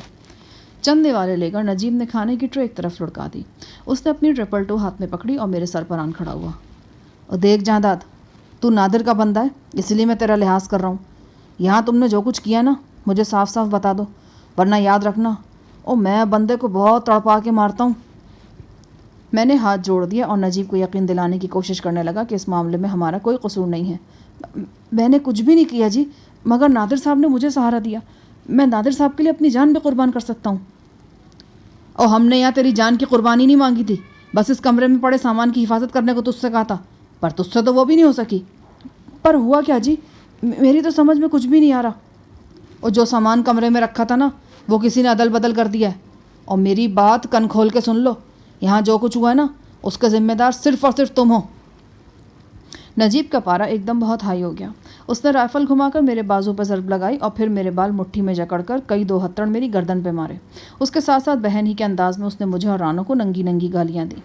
چند دیواریں لے کر نجیب نے کھانے کی ٹرے ایک طرف لڑکا دی. اس نے اپنی 222 ہاتھ میں پکڑی اور میرے سر پر آن کھڑا ہوا. اور دیکھ جانداد, تو نادر کا بندہ ہے, اس لیے میں تیرا لحاظ کر رہا ہوں. یہاں تم نے جو کچھ کیا نا مجھے صاف صاف بتا دو, ورنہ یاد رکھنا میں بندے کو بہت تڑپا کے مارتا ہوں. میں نے ہاتھ جوڑ دیا اور نجیب کو یقین دلانے کی کوشش کرنے لگا کہ اس معاملے میں ہمارا کوئی قصور نہیں ہے. میں نے کچھ بھی نہیں کیا جی, مگر نادر صاحب نے مجھے سہارا دیا. میں نادر صاحب کے لیے اپنی جان بھی قربان کر سکتا ہوں. اور ہم نے یہاں تیری جان کی قربانی نہیں مانگی تھی, بس اس کمرے میں پڑے سامان کی حفاظت کرنے کو تجھ سے کہا تھا, پر تجھ سے تو وہ بھی نہیں ہو سکی. پر ہوا کیا جی, میری تو سمجھ میں کچھ بھی نہیں آ رہا. اور جو سامان کمرے میں رکھا تھا نا وہ کسی نے عدل بدل کر دیا ہے. اور میری بات کن کھول کے سن لو, یہاں جو کچھ ہوا ہے نا اس کا ذمہ دار صرف اور صرف تم ہو. نجیب کا پارا ایک دم بہت ہائی ہو گیا. اس نے رائفل گھما کر میرے بازو پر ضرب لگائی اور پھر میرے بال مٹھی میں جکڑ کر کئی 2 ہتھڑ میری گردن پہ مارے. اس کے ساتھ ساتھ بہن ہی کے انداز میں اس نے مجھے اور رانو کو ننگی گالیاں دیں.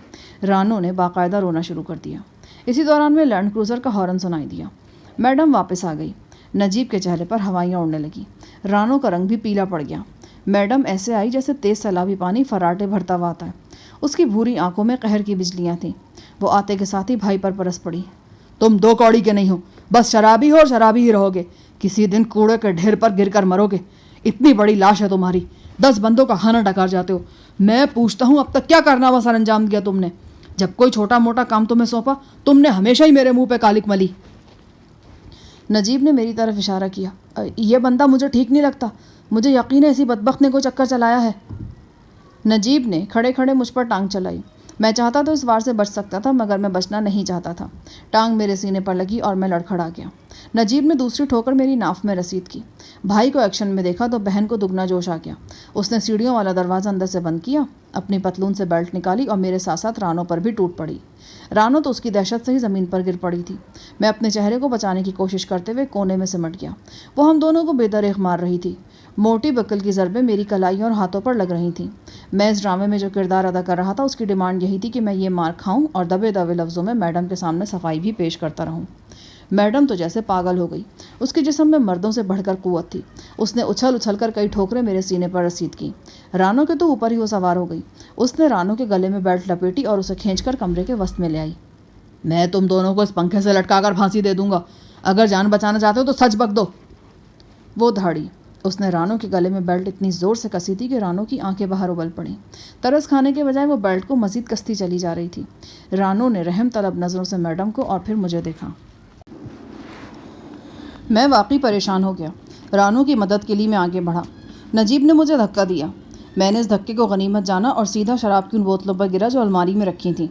رانو نے باقاعدہ رونا شروع کر دیا. اسی دوران میں لینڈ کروزر کا ہارن سنائی دیا. میڈم واپس آ گئی. نجیب کے چہرے پر ہوائیاں اڑنے لگیں. رانو کا رنگ بھی پیلا پڑ گیا. میڈم ایسے آئی جیسے تیز سیلابی پانی فراٹے بھرتا ہوا آتا ہے. اس کی بھوری آنکھوں میں قہر کی بجلیاں تھیں۔ وہ آتے کے ساتھ ہی بھائی پر برس پڑی۔ تم 2 کوڑی کے نہیں ہو، بس شرابی ہو اور شرابی ہی رہو گے، کسی دن کوڑے کے ڈھیر پر گر کر مرو گے۔ اتنی بڑی لاش ہے تمہاری، 10 بندوں کا کھانا ڈکار جاتے ہو۔ میں پوچھتا ہوں اب تک کیا کارنامہ سر انجام دیا تم نے؟ جب کوئی چھوٹا موٹا کام تمہیں سونپا تم نے ہمیشہ ہی میرے منہ پہ کالک ملی۔ نجیب نے میری طرف اشارہ کیا۔ یہ بندہ مجھے ٹھیک نہیں لگتا، مجھے یقین ہے اسی بدبخت نے کوئی چکر چلایا ہے۔ نجیب نے کھڑے کھڑے مجھ پر ٹانگ چلائی۔ میں چاہتا تو اس وار سے بچ سکتا تھا، مگر میں بچنا نہیں چاہتا تھا۔ ٹانگ میرے سینے پر لگی اور میں لڑکھڑا گیا۔ نجیب نے دوسری ٹھوکر میری ناف میں رسید کی۔ بھائی کو ایکشن میں دیکھا تو بہن کو دگنا جوش آ گیا۔ اس نے سیڑھیوں والا دروازہ اندر سے بند کیا، اپنی پتلون سے بیلٹ نکالی اور میرے ساتھ ساتھ رانو پر بھی ٹوٹ پڑی۔ رانو تو اس کی دہشت سے ہی زمین پر گر پڑی تھی۔ میں اپنے چہرے کو بچانے کی کوشش کرتے ہوئے کونے میں سمٹ گیا۔ وہ ہم دونوں کو بے دریغ مار رہی تھی۔ موٹی بکل کی ضربیں میری کلائیوں اور ہاتھوں پر لگ رہی تھیں۔ میں اس ڈرامے میں جو کردار ادا کر رہا تھا اس کی ڈیمانڈ یہی تھی کہ میں یہ مار کھاؤں اور دبے دبے لفظوں میں میڈم کے سامنے صفائی بھی پیش کرتا رہوں۔ میڈم تو جیسے پاگل ہو گئی۔ اس کے جسم میں مردوں سے بڑھ کر قوت تھی۔ اس نے اچھل اچھل کر کئی ٹھوکریں میرے سینے پر رسید کی۔ رانو کے تو اوپر ہی وہ سوار ہو گئی۔ اس نے رانو کے گلے میں بیلٹ لپیٹی اور اسے کھینچ کر کمرے کے وسط میں لے آئی۔ میں تم دونوں کو اس پنکھے سے لٹکا کر پھانسی دے دوں گا، اگر جان بچانا چاہتے ہو تو سچ بک دو۔ وہ دھاڑی۔ اس نے رانو کے گلے میں بیلٹ اتنی زور سے کسی تھی کہ رانو کی آنکھیں باہر ابل پڑیں۔ ترس کھانے کے بجائے وہ بیلٹ کو مزید کستی چلی جا رہی تھی۔ رانو نے رحم طلب نظروں سے میڈم کو اور پھر مجھے دیکھا۔ میں واقعی پریشان ہو گیا۔ رانو کی مدد کے لیے میں آگے بڑھا۔ نجیب نے مجھے دھکا دیا۔ میں نے اس دھکے کو غنیمت جانا اور سیدھا شراب کی ان بوتلوں پر گرا جو الماری میں رکھی تھیں۔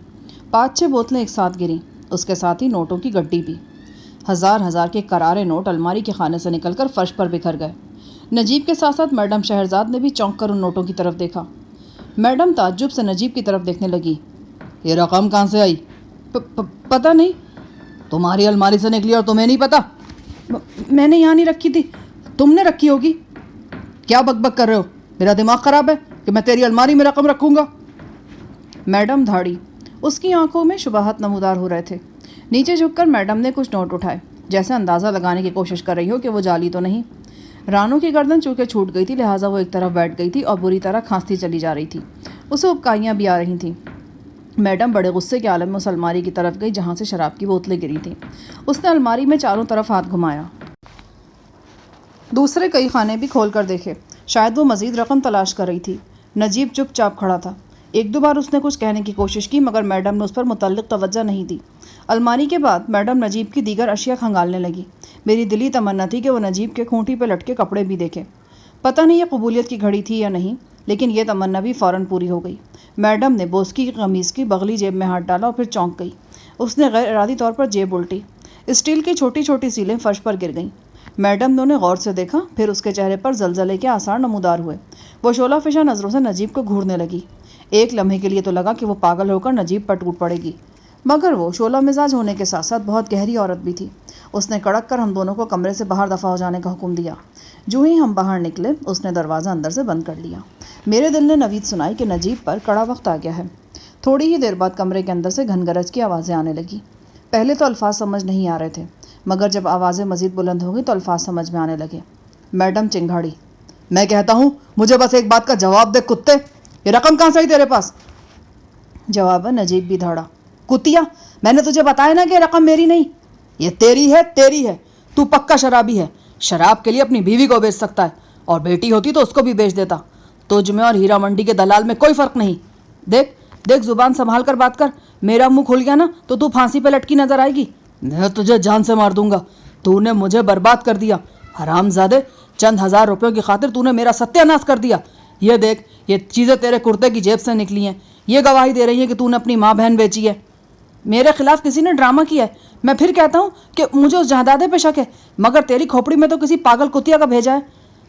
5-6 بوتلیں ایک ساتھ گریں، اس کے ساتھ ہی نوٹوں کی گڈی بھی۔ ہزار کے کرارے نوٹ الماری کے خانے سے نکل کر فرش پر بکھر گئے۔ نجیب کے ساتھ ساتھ میڈم شہرزاد نے بھی چونک کر ان نوٹوں کی طرف دیکھا۔ میڈم تعجب سے نجیب کی طرف دیکھنے لگی۔ یہ رقم کہاں سے آئی؟ پتہ نہیں۔ تمہاری الماری سے نکلی اور تمہیں نہیں پتا؟ میں نے یہاں نہیں رکھی تھی، تم نے رکھی ہوگی۔ کیا بک بک کر رہے ہو؟ میرا دماغ خراب ہے کہ میں تیری الماری میں رقم رکھوں گا؟ میڈم دھاڑی۔ اس کی آنکھوں میں شبہات نمودار ہو رہے تھے۔ نیچے جھک کر میڈم نے کچھ نوٹ اٹھائے، جیسے اندازہ لگانے کی کوشش کر رہی ہو کہ وہ جعلی تو نہیں۔ رانو کی گردن چونکہ چھوٹ گئی تھی لہٰذا وہ ایک طرف بیٹھ گئی تھی اور بری طرح کھانستی چلی جا رہی تھی۔ اسے ابکائیاں بھی آ رہی تھیں۔ میڈم بڑے غصے کے عالم میں اس الماری کی طرف گئی جہاں سے شراب کی بوتلیں گری تھیں۔ اس نے الماری میں چاروں طرف ہاتھ گھمایا، دوسرے کئی خانے بھی کھول کر دیکھے، شاید وہ مزید رقم تلاش کر رہی تھی۔ نجیب چپ چاپ کھڑا تھا۔ 1-2 بار اس نے کچھ کہنے کی کوشش کی مگر میڈم نے اس پر متعلق توجہ نہیں دی۔ الماری کے بعد میڈم نجیب کی دیگر اشیاء کھنگالنے لگی۔ میری دلی تمنا تھی کہ وہ نجیب کے کھونٹی پہ لٹکے کپڑے بھی دیکھے۔ پتہ نہیں یہ قبولیت کی گھڑی تھی یا نہیں، لیکن یہ تمنا بھی فوراً پوری ہو گئی۔ میڈم نے بوسکی کی قمیض کی بغلی جیب میں ہاتھ ڈالا اور پھر چونک گئی۔ اس نے غیر ارادی طور پر جیب الٹی۔ اسٹیل کی چھوٹی چھوٹی سیلیں فرش پر گر گئیں۔ میڈم نے انہیں غور سے دیکھا، پھر اس کے چہرے پر زلزلے کے آثار نمودار ہوئے۔ وہ شعلہ فشاں نظروں سے نجیب کو گھورنے لگی۔ ایک لمحے کے لیے تو لگا کہ وہ پاگل ہو کر نجیب پر ٹوٹ پڑے گی، مگر وہ شعلہ مزاج ہونے کے ساتھ ساتھ بہت گہری عورت بھی تھی۔ اس نے کڑک کر ہم دونوں کو کمرے سے باہر دفع ہو جانے کا حکم دیا۔ جو ہی ہم باہر نکلے اس نے دروازہ اندر سے بند کر لیا۔ میرے دل نے نوید سنائی کہ نجیب پر کڑا وقت آ گیا ہے۔ تھوڑی ہی دیر بعد کمرے کے اندر سے گھن گرج کی آوازیں آنے لگی۔ پہلے تو الفاظ سمجھ نہیں آ رہے تھے، مگر جب آوازیں مزید بلند ہو گئیں تو الفاظ سمجھ میں آنے لگے۔ میڈم چنگھاڑی۔ میں کہتا ہوں مجھے بس ایک بات کا جواب دے کتے، یہ رقم کہاں سے آئی تیرے پاس؟ جواباً نجیب بھی دھاڑا۔ کتیا، میں نے تجھے بتایا نا کہ یہ رقم میری نہیں، یہ تیری ہے۔ تو پکا شرابی ہے، شراب کے لیے اپنی بیوی کو بیچ سکتا ہے، اور بیٹی ہوتی تو اس کو بھی بیچ دیتا۔ تجھ میں اور ہیرا منڈی کے دلال میں کوئی فرق نہیں۔ دیکھ زبان سنبھال کر بات کر، میرا منہ کھل گیا نا تو پھانسی پہ لٹکی نظر آئے گی۔ میں تجھے جان سے مار دوں گا۔ تو نے مجھے برباد کر دیا حرام زادے، چند 1000 روپیوں کی خاطر تو نے میرا ستیہ ناش کر دیا۔ یہ دیکھ، یہ چیزیں تیرے کرتے کی جیب سے نکلی ہیں، یہ گواہی دے رہی ہیں کہ تو نے اپنی ماں بہن بیچی ہے۔ میرے خلاف کسی نے ڈرامہ کیا ہے۔ میں پھر کہتا ہوں کہ مجھے اس جہدادے پہ شک ہے، مگر تیری کھوپڑی میں تو کسی پاگل کتیا کا بھیجا ہے۔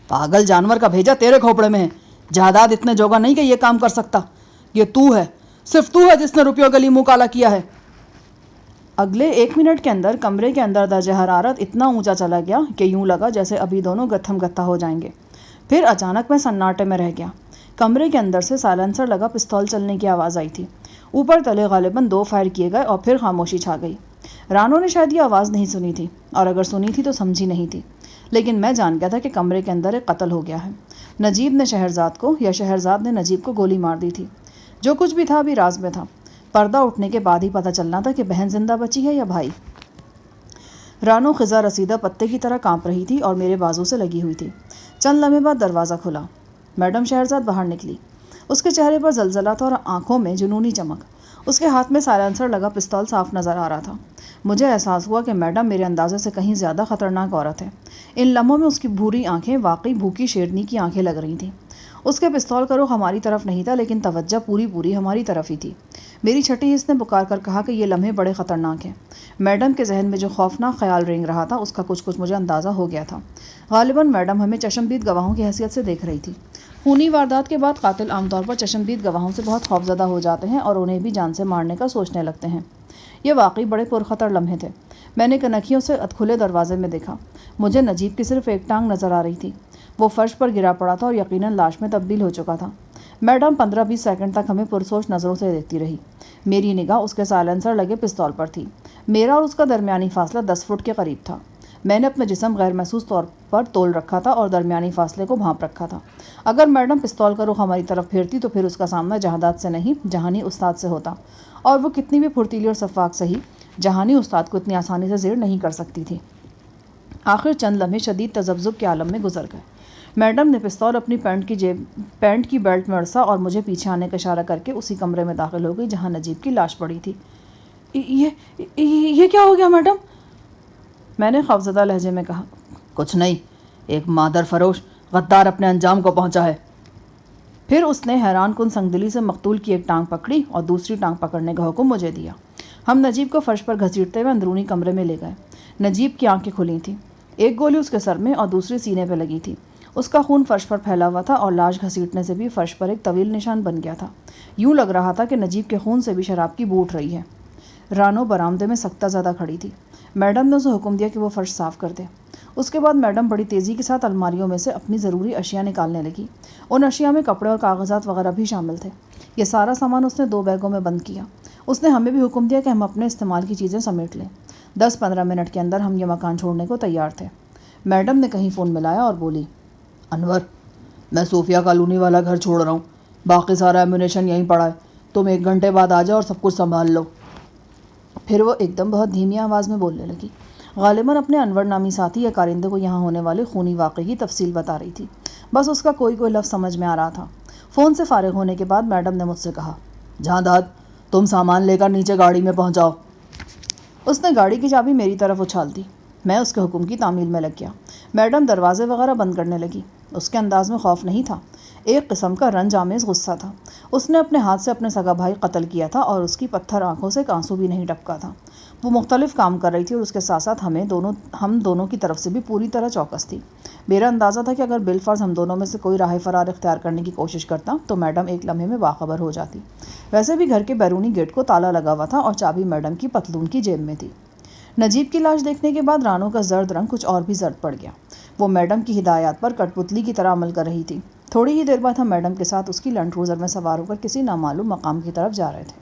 پاگل جانور کا بھیجا تیرے کھوپڑے میں ہے۔ جہداد اتنے جوگا نہیں کہ یہ کام کر سکتا۔ یہ تو ہے، صرف تو ہے جس نے روپیوں گلی منہ کالا کیا ہے۔ اگلے 1 منٹ کے اندر کمرے کے اندر درجہ حرارت اتنا اونچا چلا گیا کہ یوں لگا جیسے ابھی دونوں گتھم گتھا ہو جائیں گے۔ پھر اچانک میں سناٹے میں رہ گیا۔ کمرے کے اندر سے سائلنسر لگا پستول چلنے کی آواز آئی تھی۔ اوپر تلے غالباً 2 فائر کیے گئے اور پھر خاموشی چھا گئی۔ رانو نے شاید یہ آواز نہیں سنی تھی، اور اگر سنی تھی تو سمجھی نہیں تھی، لیکن میں جان گیا تھا کہ کمرے کے اندر ایک قتل ہو گیا ہے۔ نجیب نے شہرزاد کو یا شہرزاد نے نجیب کو گولی مار دی تھی۔ جو کچھ بھی تھا ابھی راز میں تھا. پردہ اٹھنے کے بعد ہی پتہ چلنا تھا کہ بہن زندہ بچی ہے یا بھائی. رانو خزاں رسیدہ پتے کی طرح کانپ رہی تھی اور میرے بازو سے لگی ہوئی تھی. چند لمحے بعد دروازہ کھلا. میڈم شہرزاد باہر نکلی. اس کے چہرے پر زلزلہ تھا اور آنکھوں میں جنونی چمک. اس کے ہاتھ میں سائلنسر لگا پستول صاف نظر آ رہا تھا. مجھے احساس ہوا کہ میڈم میرے اندازے سے کہیں زیادہ خطرناک عورت ہے. ان لمحوں میں اس کی بھوری آنکھیں واقعی بھوکی شیرنی کی آنکھیں لگ رہی تھیں. اس کے پستول کا رخ ہماری طرف نہیں تھا لیکن توجہ پوری ہماری طرف ہی تھی. میری چھٹی حس نے پکار کر کہا کہ یہ لمحے بڑے خطرناک ہیں. میڈم کے ذہن میں جو خوفناک خیال رینگ رہا تھا اس کا کچھ مجھے اندازہ ہو گیا تھا. غالباً میڈم ہمیں چشمدید گواہوں کی حیثیت سے دیکھ رہی تھی. خونی واردات کے بعد قاتل عام طور پر چشمدید گواہوں سے بہت خوفزدہ ہو جاتے ہیں اور انہیں بھی جان سے مارنے کا سوچنے لگتے ہیں. یہ واقعی بڑے پرخطر لمحے تھے. میں نے کنکھیوں سے کھلے دروازے میں دیکھا. مجھے نجیب کی صرف ایک ٹانگ نظر آ رہی تھی. وہ فرش پر گرا پڑا تھا اور یقیناً لاش میں تبدیل ہو چکا تھا. میڈم 15-20 سیکنڈ تک ہمیں پرسوچ نظروں سے دیکھتی رہی. میری نگاہ اس کے سائلنسر لگے پستول پر تھی. میرا اور اس کا درمیانی فاصلہ 10 فٹ کے قریب تھا. میں نے اپنا جسم غیر محسوس طور پر تول رکھا تھا اور درمیانی فاصلے کو بھانپ رکھا تھا. اگر میڈم پستول کا رخ ہماری طرف پھیرتی تو پھر اس کا سامنا جہادات سے نہیں جہانی استاد سے ہوتا، اور وہ کتنی بھی پھرتیلی اور شفاق سہی جہانی استاد کو اتنی آسانی سے زیر نہیں کر سکتی تھی. آخر چند لمحے شدید تذبذب کے عالم میں گزر گئے. میڈم نے پستول اپنی پینٹ کی بیلٹ میں اڑسا اور مجھے پیچھے آنے کا اشارہ کر کے اسی کمرے میں داخل ہو گئی جہاں نجیب کی لاش پڑی تھی. یہ کیا ہو گیا میڈم؟ میں نے خوفزدہ لہجے میں کہا. کچھ نہیں، ایک مادر فروش غدار اپنے انجام کو پہنچا ہے. پھر اس نے حیران کن سنگدلی سے مقتول کی ایک ٹانگ پکڑی اور دوسری ٹانگ پکڑنے کا حکم مجھے دیا. ہم نجیب کو فرش پر گھسیٹتے ہوئے اندرونی کمرے میں لے گئے. نجیب کی آنکھیں کھلی تھیں. ایک گولی اس کے سر میں اور دوسری سینے پہ لگی تھی. اس کا خون فرش پر پھیلا ہوا تھا اور لاش گھسیٹنے سے بھی فرش پر ایک طویل نشان بن گیا تھا. یوں لگ رہا تھا کہ نجیب کے خون سے بھی شراب کی بو اٹھ رہی ہے. رانو برآمدے میں سکتہ زدہ کھڑی تھی. میڈم نے اسے حکم دیا کہ وہ فرش صاف کر دے. اس کے بعد میڈم بڑی تیزی کے ساتھ الماریوں میں سے اپنی ضروری اشیاء نکالنے لگی. ان اشیاء میں کپڑے اور کاغذات وغیرہ بھی شامل تھے. یہ سارا سامان اس نے 2 بیگوں میں بند کیا. اس نے ہمیں بھی حکم دیا کہ ہم اپنے استعمال کی چیزیں سمیٹ لیں. 10-15 منٹ کے اندر ہم یہ مکان چھوڑنے کو تیار تھے. میڈم نے کہیں فون ملایا اور بولی، انور، میں صوفیہ کالونی والا گھر چھوڑ رہا ہوں. باقی سارا ایمونیشن یہیں پڑا ہے. تم 1 گھنٹے بعد آ جاؤ اور سب کچھ سنبھال لو. پھر وہ ایک دم بہت دھیمی آواز میں بولنے لگی. غالباً اپنے انور نامی ساتھی یا کارندے کو یہاں ہونے والے خونی واقعے کی تفصیل بتا رہی تھی. بس اس کا کوئی لفظ سمجھ میں آ رہا تھا. فون سے فارغ ہونے کے بعد میڈم نے مجھ سے کہا، جہاں داد، تم سامان لے کر نیچے گاڑی میں پہنچاؤ. اس نے گاڑی کی چابی میری طرف اچھال دی. میں اس کے حکم کی تعمیل میں لگ گیا. میڈم دروازے وغیرہ بند کرنے لگی. اس کے انداز میں خوف نہیں تھا، ایک قسم کا رنج آمیز غصہ تھا. اس نے اپنے ہاتھ سے اپنے سگا بھائی قتل کیا تھا اور اس کی پتھر آنکھوں سے ایک آنسو بھی نہیں ٹپکا تھا. وہ مختلف کام کر رہی تھی اور اس کے ساتھ ساتھ ہم دونوں کی طرف سے بھی پوری طرح چوکس تھی. میرا اندازہ تھا کہ اگر بالفرض ہم دونوں میں سے کوئی راہ فرار اختیار کرنے کی کوشش کرتا تو میڈم ایک لمحے میں باخبر ہو جاتی. ویسے بھی گھر کے بیرونی گیٹ کو تالا لگا ہوا تھا اور چابی میڈم کی پتلون کی جیب میں تھی. نجیب کی لاش دیکھنے کے بعد رانو کا زرد رنگ کچھ اور بھی زرد پڑ گیا. وہ میڈم کی ہدایات پر کٹ پتلی کی طرح عمل کر رہی تھی. تھوڑی ہی دیر بعد ہم میڈم کے ساتھ اس کی لینڈ کروزر میں سوار ہو کر کسی نامعلوم مقام کی طرف جا رہے تھے.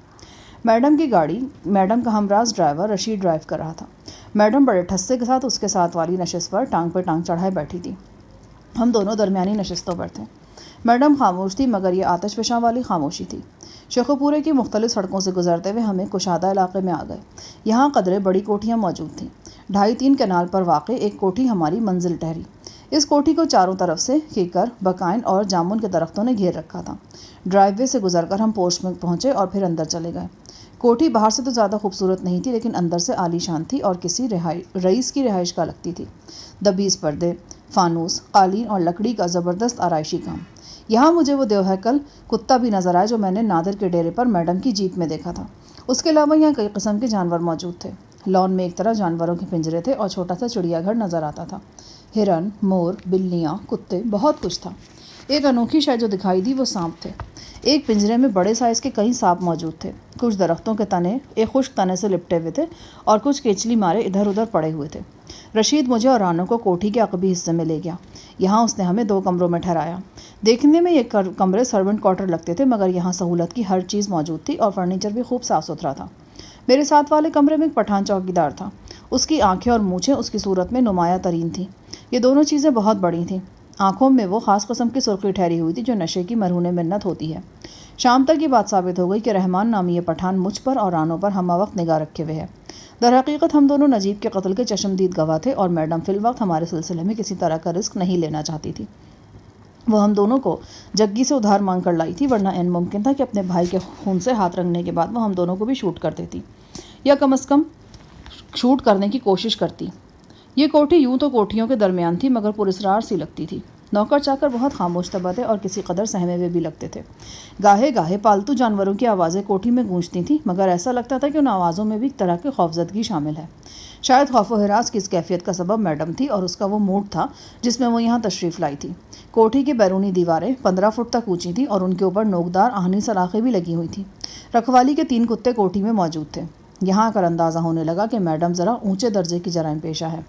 میڈم کی گاڑی میڈم کا ہمراز ڈرائیور رشید ڈرائیو کر رہا تھا. میڈم بڑے ٹھسے کے ساتھ اس کے ساتھ والی نشست پر ٹانگ پہ ٹانگ چڑھائے بیٹھی تھی. ہم دونوں درمیانی نشستوں پر تھے. میڈم خاموش تھی مگر یہ آتش فشاں والی خاموشی تھی. شیخو پورے کی مختلف سڑکوں سے گزرتے ہوئے ہمیں کشادہ علاقے میں آ گئے. یہاں قدرے بڑی کوٹھیاں موجود تھیں. 2.5-3 کنال پر واقع ایک کوٹھی ہماری منزل ٹھہری. اس کوٹھی کو چاروں طرف سے کیکر، بکائن اور جامن کے درختوں نے گھیر رکھا تھا. ڈرائیو وے سے گزر کر ہم پورچ میں پہنچے اور پھر اندر چلے گئے. کوٹھی باہر سے تو زیادہ خوبصورت نہیں تھی لیکن اندر سے عالی شان تھی اور کسی رئیس کی رہائش کا لگتی تھی. 20 پردے، فانوس، قالین اور لکڑی کا زبردست آرائشی کام. یہاں مجھے وہ دیوہیکل کتا بھی نظر آیا جو میں نے نادر کے ڈیرے پر میڈم کی جیپ میں دیکھا تھا. اس کے علاوہ یہاں کئی قسم کے جانور موجود تھے. لان میں ایک طرح جانوروں کے پنجرے تھے اور چھوٹا سا چڑیا گھر نظر آتا تھا. ہرن، مور، بلیاں، کتے، بہت کچھ تھا. ایک انوکھی شے جو دکھائی دی وہ سانپ تھے. ایک پنجرے میں بڑے سائز کے کئی سانپ موجود تھے. کچھ درختوں کے تنے ایک خشک تنے سے لپٹے ہوئے تھے اور کچھ کیچلی مارے ادھر ادھر پڑے ہوئے تھے. رشید مجھے اور رانو کو کوٹھی کے عقبی حصے میں لے گیا. یہاں اس نے ہمیں 2 کمروں میں ٹھہرایا. دیکھنے میں یہ کمرے سرونٹ کوارٹر لگتے تھے مگر یہاں سہولت کی ہر چیز موجود تھی اور فرنیچر بھی خوب صاف ستھرا تھا. میرے ساتھ والے کمرے میں ایک پٹھان چوکیدار تھا. اس کی آنکھیں اور مونچھیں اس کی صورت میں نمایاں ترین تھیں. یہ دونوں چیزیں بہت بڑی تھیں. آنکھوں میں وہ خاص قسم کی سرخی ٹھہری ہوئی تھی جو نشے کی مرہون منت ہوتی ہے. شام تک یہ بات ثابت ہو گئی کہ رحمان نامی یہ پٹھان مجھ پر اور رانو پر ہمہ وقت نگاہ رکھے ہوئے ہے۔ در حقیقت ہم دونوں نجیب کے قتل کے چشمدید گواہ تھے اور میڈم فی الوقت ہمارے سلسلے میں کسی طرح کا رسک نہیں لینا چاہتی تھی۔ وہ ہم دونوں کو جگی سے ادھار مانگ کر لائی تھی، ورنہ این ممکن تھا کہ اپنے بھائی کے خون سے ہاتھ رنگنے کے بعد وہ ہم دونوں کو بھی شوٹ کر دیتی، یا کم از کم شوٹ کرنے کی کوشش کرتی۔ یہ کوٹھی یوں تو کوٹھیوں کے درمیان تھی، مگر پراسرار سی لگتی تھی۔ نوکر چاکر بہت خاموش طبع تھے اور کسی قدر سہمے ہوئے بھی لگتے تھے۔ گاہے گاہے پالتو جانوروں کی آوازیں کوٹھی میں گونجتی تھیں، مگر ایسا لگتا تھا کہ ان آوازوں میں بھی ایک طرح کی خوفزدگی شامل ہے۔ شاید خوف و ہراس کی اس کیفیت کا سبب میڈم تھی اور اس کا وہ موڈ تھا جس میں وہ یہاں تشریف لائی تھی۔ کوٹھی کی بیرونی دیواریں 15 فٹ تک اونچی تھیں اور ان کے اوپر نوکدار آہنی سلاخیں بھی لگی ہوئی تھیں۔ رکھوالی کے 3 کتے کوٹھی میں موجود تھے۔ یہاں آ کر اندازہ ہونے لگا کہ میڈم ذرا اونچے درجے کی جرائم پیشہ ہے۔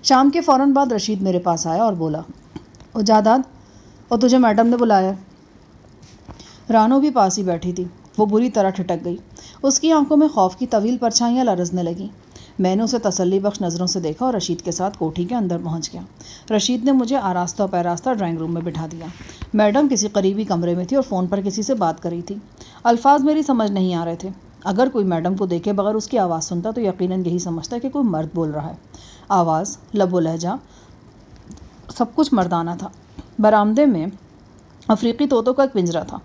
شام کے فوراً بعد رشید میرے پاس آیا اور بولا، او جاداد، اور تجھے میڈم نے بلایا ہے۔ رانو بھی پاس ہی بیٹھی تھی۔ وہ بری طرح ٹھٹک گئی۔ اس کی آنکھوں میں خوف کی طویل پرچھائیاں لرزنے لگیں۔ میں نے اسے تسلی بخش نظروں سے دیکھا اور رشید کے ساتھ کوٹھی کے اندر پہنچ گیا۔ رشید نے مجھے آراستہ و پیراستہ ڈرائنگ روم میں بٹھا دیا۔ میڈم کسی قریبی کمرے میں تھی اور فون پر کسی سے بات کر رہی تھی۔ الفاظ میری سمجھ نہیں آ رہے تھے۔ اگر کوئی میڈم کو دیکھے بغیر اس کی آواز سنتا تو یقیناً یہی سمجھتا کہ کوئی مرد بول رہا ہے۔ آواز، لب و لہجہ، سب کچھ مردانہ تھا۔ برآمدے میں افریقی طوطوں کا ایک پنجرا تھا۔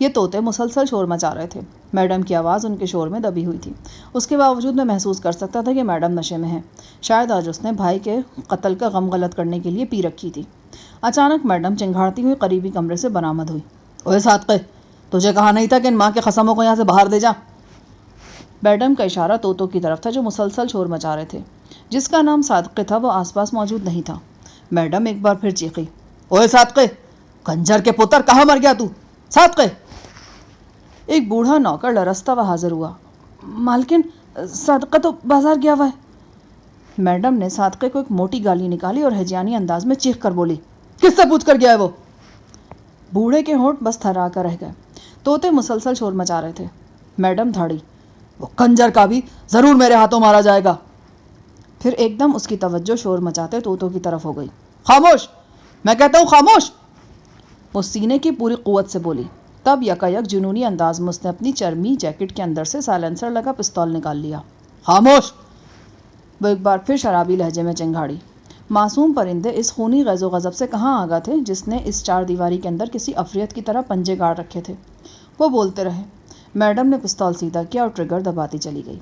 یہ طوطے مسلسل شور مچا رہے تھے۔ میڈم کی آواز ان کے شور میں دبی ہوئی تھی۔ اس کے باوجود میں محسوس کر سکتا تھا کہ میڈم نشے میں ہے۔ شاید آج اس نے بھائی کے قتل کا غم غلط کرنے کے لیے پی رکھی تھی۔ اچانک میڈم چنگھاڑتی ہوئی قریبی کمرے سے برآمد ہوئی۔ اوے صادقے، تجھے کہا نہیں تھا کہ ان ماں کے قسموں کو یہاں سے باہر دے جا؟ میڈم کا اشارہ طوطوں کی طرف تھا جو مسلسل شور مچا رہے تھے۔ جس کا نام صادقے تھا وہ آس پاس موجود نہیں تھا۔ میڈم ایک بار پھر چیخی، اوے صادقے، کنجر کے پتر، کہاں مر گیا تو؟ صادقے! ایک بوڑھا نوکر لرزتا ہوا حاضر ہوا۔ مالکن، صادقہ تو بازار گیا ہوا ہے۔ میڈم نے صادقے کو ایک موٹی گالی نکالی اور ہجیانی انداز میں چیخ کر بولی، کس سے پوچھ کر گیا ہے وہ؟ بوڑھے کے ہونٹ بس تھرا کر رہ گئے۔ طوطے مسلسل شور مچا رہے تھے۔ میڈم دھاڑی، وہ کنجر کا بھی ضرور میرے ہاتھوں مارا جائے گا۔ پھر ایک دم اس کی توجہ شور مچاتے طوطوں کی طرف ہو گئی۔ خاموش! میں کہتا ہوں خاموش! وہ سینے کی پوری قوت سے بولی۔ تب یکایک جنونی انداز میں اس نے اپنی چرمی جیکٹ کے اندر سے سائلنسر لگا پستول نکال لیا۔ خاموش! وہ ایک بار پھر شرابی لہجے میں چنگھاڑی۔ معصوم پرندے اس خونی غیظ و غضب سے کہاں آگاہ تھے جس نے اس 4 دیواری کے اندر کسی افریت کی طرح پنجے گاڑ رکھے تھے۔ وہ بولتے رہے۔ میڈم نے پستول سیدھا کیا اور ٹریگر دباتی چلی گئی۔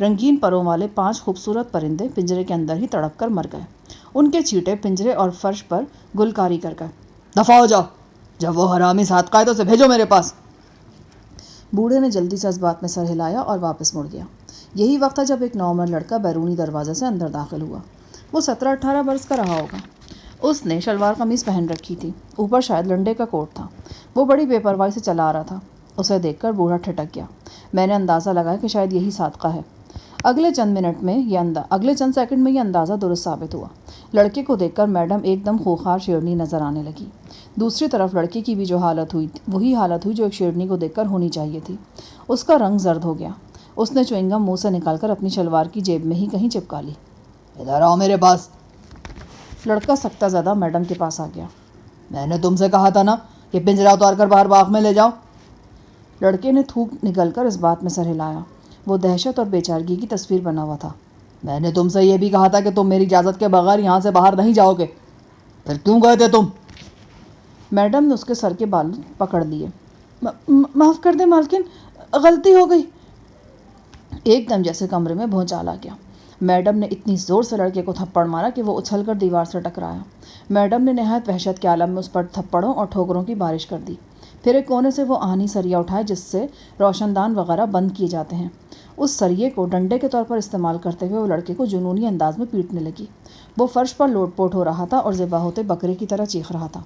رنگین پروں والے 5 خوبصورت پرندے پنجرے کے اندر ہی تڑپ کر مر گئے۔ ان کے چیٹے پنجرے اور فرش پر گلکاری کر گئے۔ دفع ہو جاؤ! جب وہ حرامی صادقہ ہے تو اسے بھیجو میرے پاس۔ بوڑھے نے جلدی سے اس بات میں سر ہلایا اور واپس مڑ گیا۔ یہی وقت تھا جب ایک نوعمر لڑکا بیرونی دروازے سے اندر داخل ہوا۔ وہ 17-18 برس کا رہا ہوگا۔ اس نے شلوار قمیض پہن رکھی تھی، اوپر شاید لنڈے کا کوٹ تھا۔ وہ بڑی بے پرواہی سے چلا آ رہا تھا۔ اسے دیکھ کر بوڑھا ٹھٹک گیا۔ میں نے اندازہ لگایا کہ شاید یہی صادقہ ہے۔ اگلے چند سیکنڈ میں یہ اندازہ درست ثابت ہوا۔ لڑکے کو دیکھ کر میڈم ایک دم خوخار شیرنی نظر آنے لگی۔ دوسری طرف لڑکے کی بھی جو حالت ہوئی وہی حالت ہوئی جو ایک شیرنی کو دیکھ کر ہونی چاہیے تھی۔ اس کا رنگ زرد ہو گیا۔ اس نے چوئنگم منہ سے نکال کر اپنی شلوار کی جیب میں ہی کہیں چپکا لی۔ ادھر آؤ میرے پاس۔ لڑکا سکتہ زدہ میڈم کے پاس آ گیا۔ میں نے تم سے کہا تھا نا کہ پنجرا اتار کر باہر باغ میں لے جاؤ۔ لڑکے نے تھوک نکل کر اس بات میں سر ہلایا۔ وہ دہشت اور بے چارگی کی تصویر بنا ہوا تھا۔ میں نے تم سے یہ بھی کہا تھا کہ تم میری اجازت کے بغیر یہاں سے باہر نہیں جاؤ گے، پھر کیوں گئے تھے تم؟ میڈم نے اس کے سر کے بال پکڑ لیے۔ معاف کر دیں مالکن، غلطی ہو گئی۔ ایک دم جیسے کمرے میں بھونچال آ گیا۔ میڈم نے اتنی زور سے لڑکے کو تھپڑ مارا کہ وہ اچھل کر دیوار سے ٹکرایا۔ میڈم نے نہایت وحشت کے عالم میں اس پر تھپڑوں اور ٹھوکروں کی بارش کر دی۔ پھر ایک کونے سے وہ آہنی سریا اٹھائے جس سے روشن دان وغیرہ بند کیے جاتے ہیں۔ اس سریے کو ڈنڈے کے طور پر استعمال کرتے ہوئے وہ لڑکے کو جنونی انداز میں پیٹنے لگی۔ وہ فرش پر لوٹ پوٹ ہو رہا تھا اور ذبح ہوتے بکرے کی طرح چیخ رہا تھا۔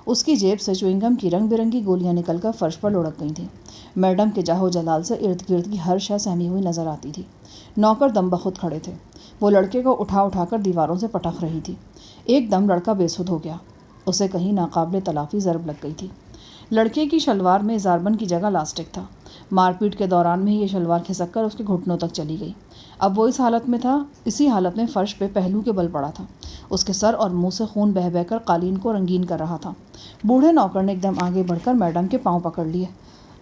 اس کی جیب سے چوئنگم کی رنگ برنگی گولیاں نکل کر فرش پر لڑک گئی تھیں۔ میڈم کے جاہو جلال سے ارد گرد کی ہر شے سہمی ہوئی نظر آتی تھی۔ نوکر دم بخود کھڑے تھے۔ وہ لڑکے کو اٹھا کر دیواروں سے پٹخ رہی تھی۔ ایک دم لڑکا بے سدھ ہو گیا۔ اسے کہیں ناقابل تلافی ضرب لگ گئی تھی۔ لڑکے کی شلوار میں زاربن کی جگہ لاسٹک تھا۔ مار پیٹ کے دوران میں ہی یہ شلوار کھسک کر اس کے گھٹنوں تک چلی گئی۔ اب وہ اسی حالت میں فرش پہ پہلو کے بل پڑا تھا۔ اس کے سر اور منہ سے خون بہہ بہہ کر قالین کو رنگین کر رہا تھا۔ بوڑھے نوکر نے ایک دم آگے بڑھ کر میڈم کے پاؤں پکڑ لیے۔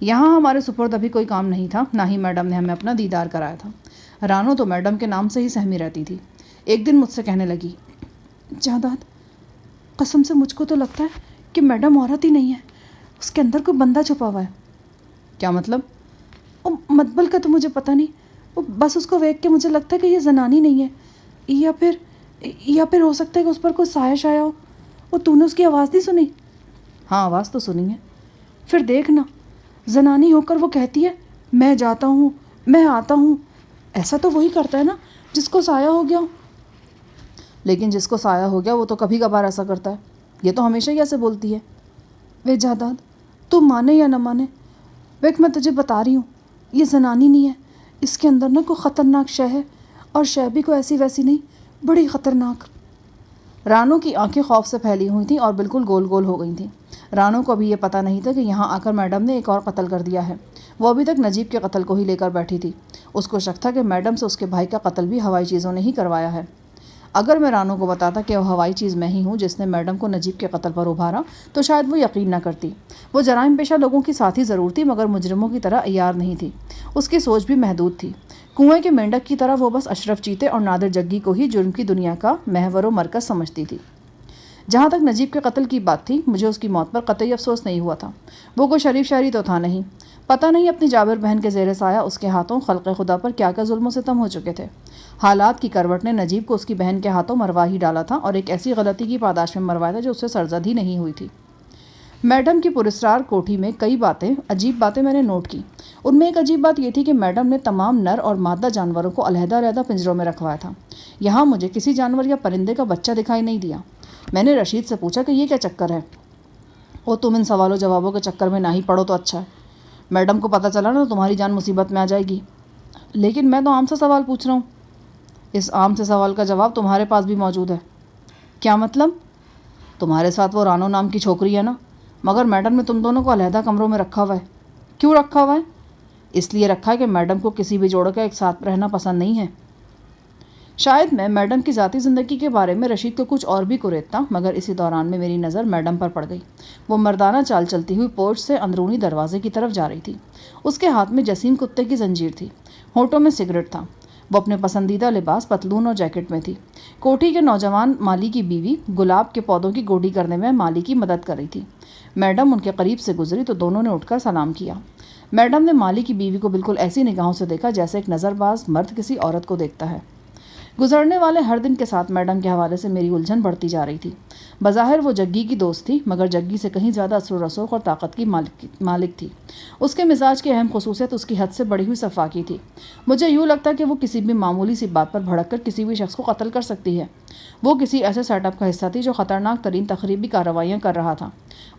یہاں ہمارے سپرد ابھی کوئی کام نہیں تھا، نہ ہی میڈم نے ہمیں اپنا دیدار کرایا تھا۔ رانو تو میڈم کے نام سے ہی سہمی رہتی تھی۔ ایک دن مجھ سے کہنے لگی، جائیداد، قسم سے مجھ کو تو لگتا ہے کہ میڈم عورت ہی نہیں ہے، اس کے اندر کوئی بندہ چھپا ہوا ہے۔ کیا مطلب؟ مطبل کا تو مجھے پتہ نہیں، بس اس کو دیکھ کے مجھے لگتا ہے کہ یہ زنانی نہیں ہے، یا پھر ہو سکتا ہے کہ اس پر کوئی سایہ آیا ہو۔ اور تو نے اس کی آواز نہیں سنی؟ ہاں، آواز تو سنی ہے۔ پھر دیکھنا، زنانی ہو کر وہ کہتی ہے میں جاتا ہوں، میں آتا ہوں۔ ایسا تو وہی کرتا ہے نا جس کو سایہ ہو گیا ہو۔ لیکن جس کو سایہ ہو گیا وہ تو کبھی کبھار ایسا کرتا ہے، یہ تو ہمیشہ ہی ایسے بولتی ہے۔ وے جائیداد، تو مانے یا نہ مانے، ویک میں تجھے بتا رہی ہوں، یہ زنانی نہیں ہے، اس کے اندر نا کوئی خطرناک شے ہے، اور شے بھی کوئی ایسی ویسی نہیں، بڑی خطرناک۔ رانو کی آنکھیں خوف سے پھیلی ہوئی تھیں اور بالکل گول گول ہو گئی تھیں۔ رانو کو ابھی یہ پتہ نہیں تھا کہ یہاں آ کر میڈم نے ایک اور قتل کر دیا ہے۔ وہ ابھی تک نجیب کے قتل کو ہی لے کر بیٹھی تھی۔ اس کو شک تھا کہ میڈم سے اس کے بھائی کا قتل بھی ہوائی چیزوں نے ہی کروایا ہے۔ اگر میں رانو کو بتاتا کہ وہ ہوائی چیز میں ہی ہوں جس نے میڈم کو نجیب کے قتل پر ابھارا تو شاید وہ یقین نہ کرتی۔ وہ جرائم پیشہ لوگوں کی ساتھی ضرور تھی مگر مجرموں کی طرح عیار نہیں تھی۔ اس کی سوچ بھی محدود تھی۔ کنویں کے مینڈک کی طرح وہ بس اشرف چیتے اور نادر جگی کو ہی جرم کی دنیا کا محور و مرکز سمجھتی تھی۔ جہاں تک نجیب کے قتل کی بات تھی، مجھے اس کی موت پر قطعی افسوس نہیں ہوا تھا۔ وہ کوئی شریف شہری تو تھا نہیں۔ پتہ نہیں اپنی جابر بہن کے زیر سایہ اس کے ہاتھوں خلق خدا پر کیا کیا ظلم و ستم ہو چکے تھے۔ حالات کی کروٹ نے نجیب کو اس کی بہن کے ہاتھوں مروا ہی ڈالا تھا، اور ایک ایسی غلطی کی پاداش میں مروایا تھا جو اس سے سرزد ہی نہیں ہوئی تھی۔ میڈم کی پراسرار کوٹھی میں کئی عجیب باتیں میں نے نوٹ کی۔ ان میں ایک عجیب بات یہ تھی کہ میڈم نے تمام نر اور مادہ جانوروں کو علیحدہ علیحدہ پنجروں میں رکھوایا تھا۔ یہاں مجھے کسی جانور یا پرندے کا بچہ دکھائی نہیں دیا۔ میں نے رشید سے پوچھا کہ یہ کیا چکر ہے؟ وہ تم ان سوال و جوابوں کے چکر میں نہ ہی پڑو تو اچھا ہے، میڈم کو پتہ چلا نا تو تمہاری جان مصیبت میں آ جائے گی۔ لیکن میں تو عام سا سوال پوچھ رہا ہوں۔ اس عام سے سوال کا جواب تمہارے پاس بھی موجود ہے۔ کیا مطلب؟ تمہارے ساتھ وہ رانو نام کی چھوکری ہے نا، مگر میڈم نے تم دونوں کو علیحدہ کمروں میں رکھا ہوا ہے۔ کیوں رکھا ہوا ہے؟ اس لیے رکھا ہے کہ میڈم کو کسی بھی جوڑ کا ایک ساتھ رہنا پسند نہیں ہے۔ شاید میں میڈم کی ذاتی زندگی کے بارے میں رشید کو کچھ اور بھی کوریدتا، مگر اسی دوران میں میری نظر میڈم پر پڑ گئی۔ وہ مردانہ چال چلتی ہوئی پورچ سے اندرونی دروازے کی طرف جا رہی تھی۔ اس کے ہاتھ میں جسیم کتے کی زنجیر تھی، ہونٹوں میں سگریٹ تھا۔ وہ اپنے پسندیدہ لباس پتلون اور جیکٹ میں تھی۔ کوٹھی کے نوجوان مالی کی بیوی گلاب کے پودوں کی گوڈی کرنے میں مالی کی مدد کر رہی تھی۔ میڈم ان کے قریب سے گزری تو دونوں نے اٹھ کر سلام کیا۔ میڈم نے مالی کی بیوی کو بالکل ایسی نگاہوں سے دیکھا جیسے ایک نظر باز مرد کسی عورت کو دیکھتا ہے۔ گزرنے والے ہر دن کے ساتھ میڈم کے حوالے سے میری الجھن بڑھتی جا رہی تھی۔ بظاہر وہ جگی کی دوست تھی، مگر جگی سے کہیں زیادہ اثر و رسوخ اور طاقت کی مالک تھی۔ اس کے مزاج کی اہم خصوصیت اس کی حد سے بڑھی ہوئی صفاقی تھی۔ مجھے یوں لگتا کہ وہ کسی بھی معمولی سی بات پر بھڑک کر کسی بھی شخص کو قتل کر سکتی ہے۔ وہ کسی ایسے سیٹ اپ کا حصہ تھی جو خطرناک ترین تخریبی کارروائیاں کر رہا تھا۔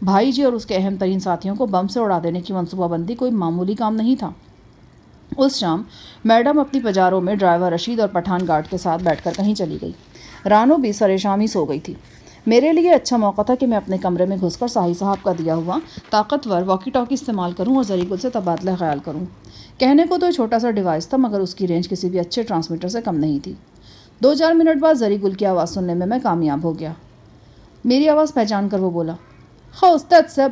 بھائی جی اور اس کے اہم ترین ساتھیوں کو بم سے اڑا دینے کی منصوبہ بندی کوئی معمولی کام نہیں تھا۔ اس شام میڈم اپنی پجاروں میں ڈرائیور رشید اور پٹھان گارڈ کے ساتھ بیٹھ کر کہیں چلی گئی۔ رانو بھی سرے شام ہی سو گئی تھی۔ میرے لیے اچھا موقع تھا کہ میں اپنے کمرے میں گھس کر صاحب صاحب کا دیا ہوا طاقتور واکی ٹاکی استعمال کروں اور زری گل سے تبادلہ خیال کروں۔ کہنے کو تو یہ چھوٹا سا ڈیوائس تھا، مگر اس کی رینج کسی بھی اچھے ٹرانسمیٹر سے کم نہیں تھی۔ 2-4 منٹ بعد زری گل کی آواز سننے میں کامیاب ہو گیا۔ میری آواز پہچان کر وہ بولا، خو استاد صاحب،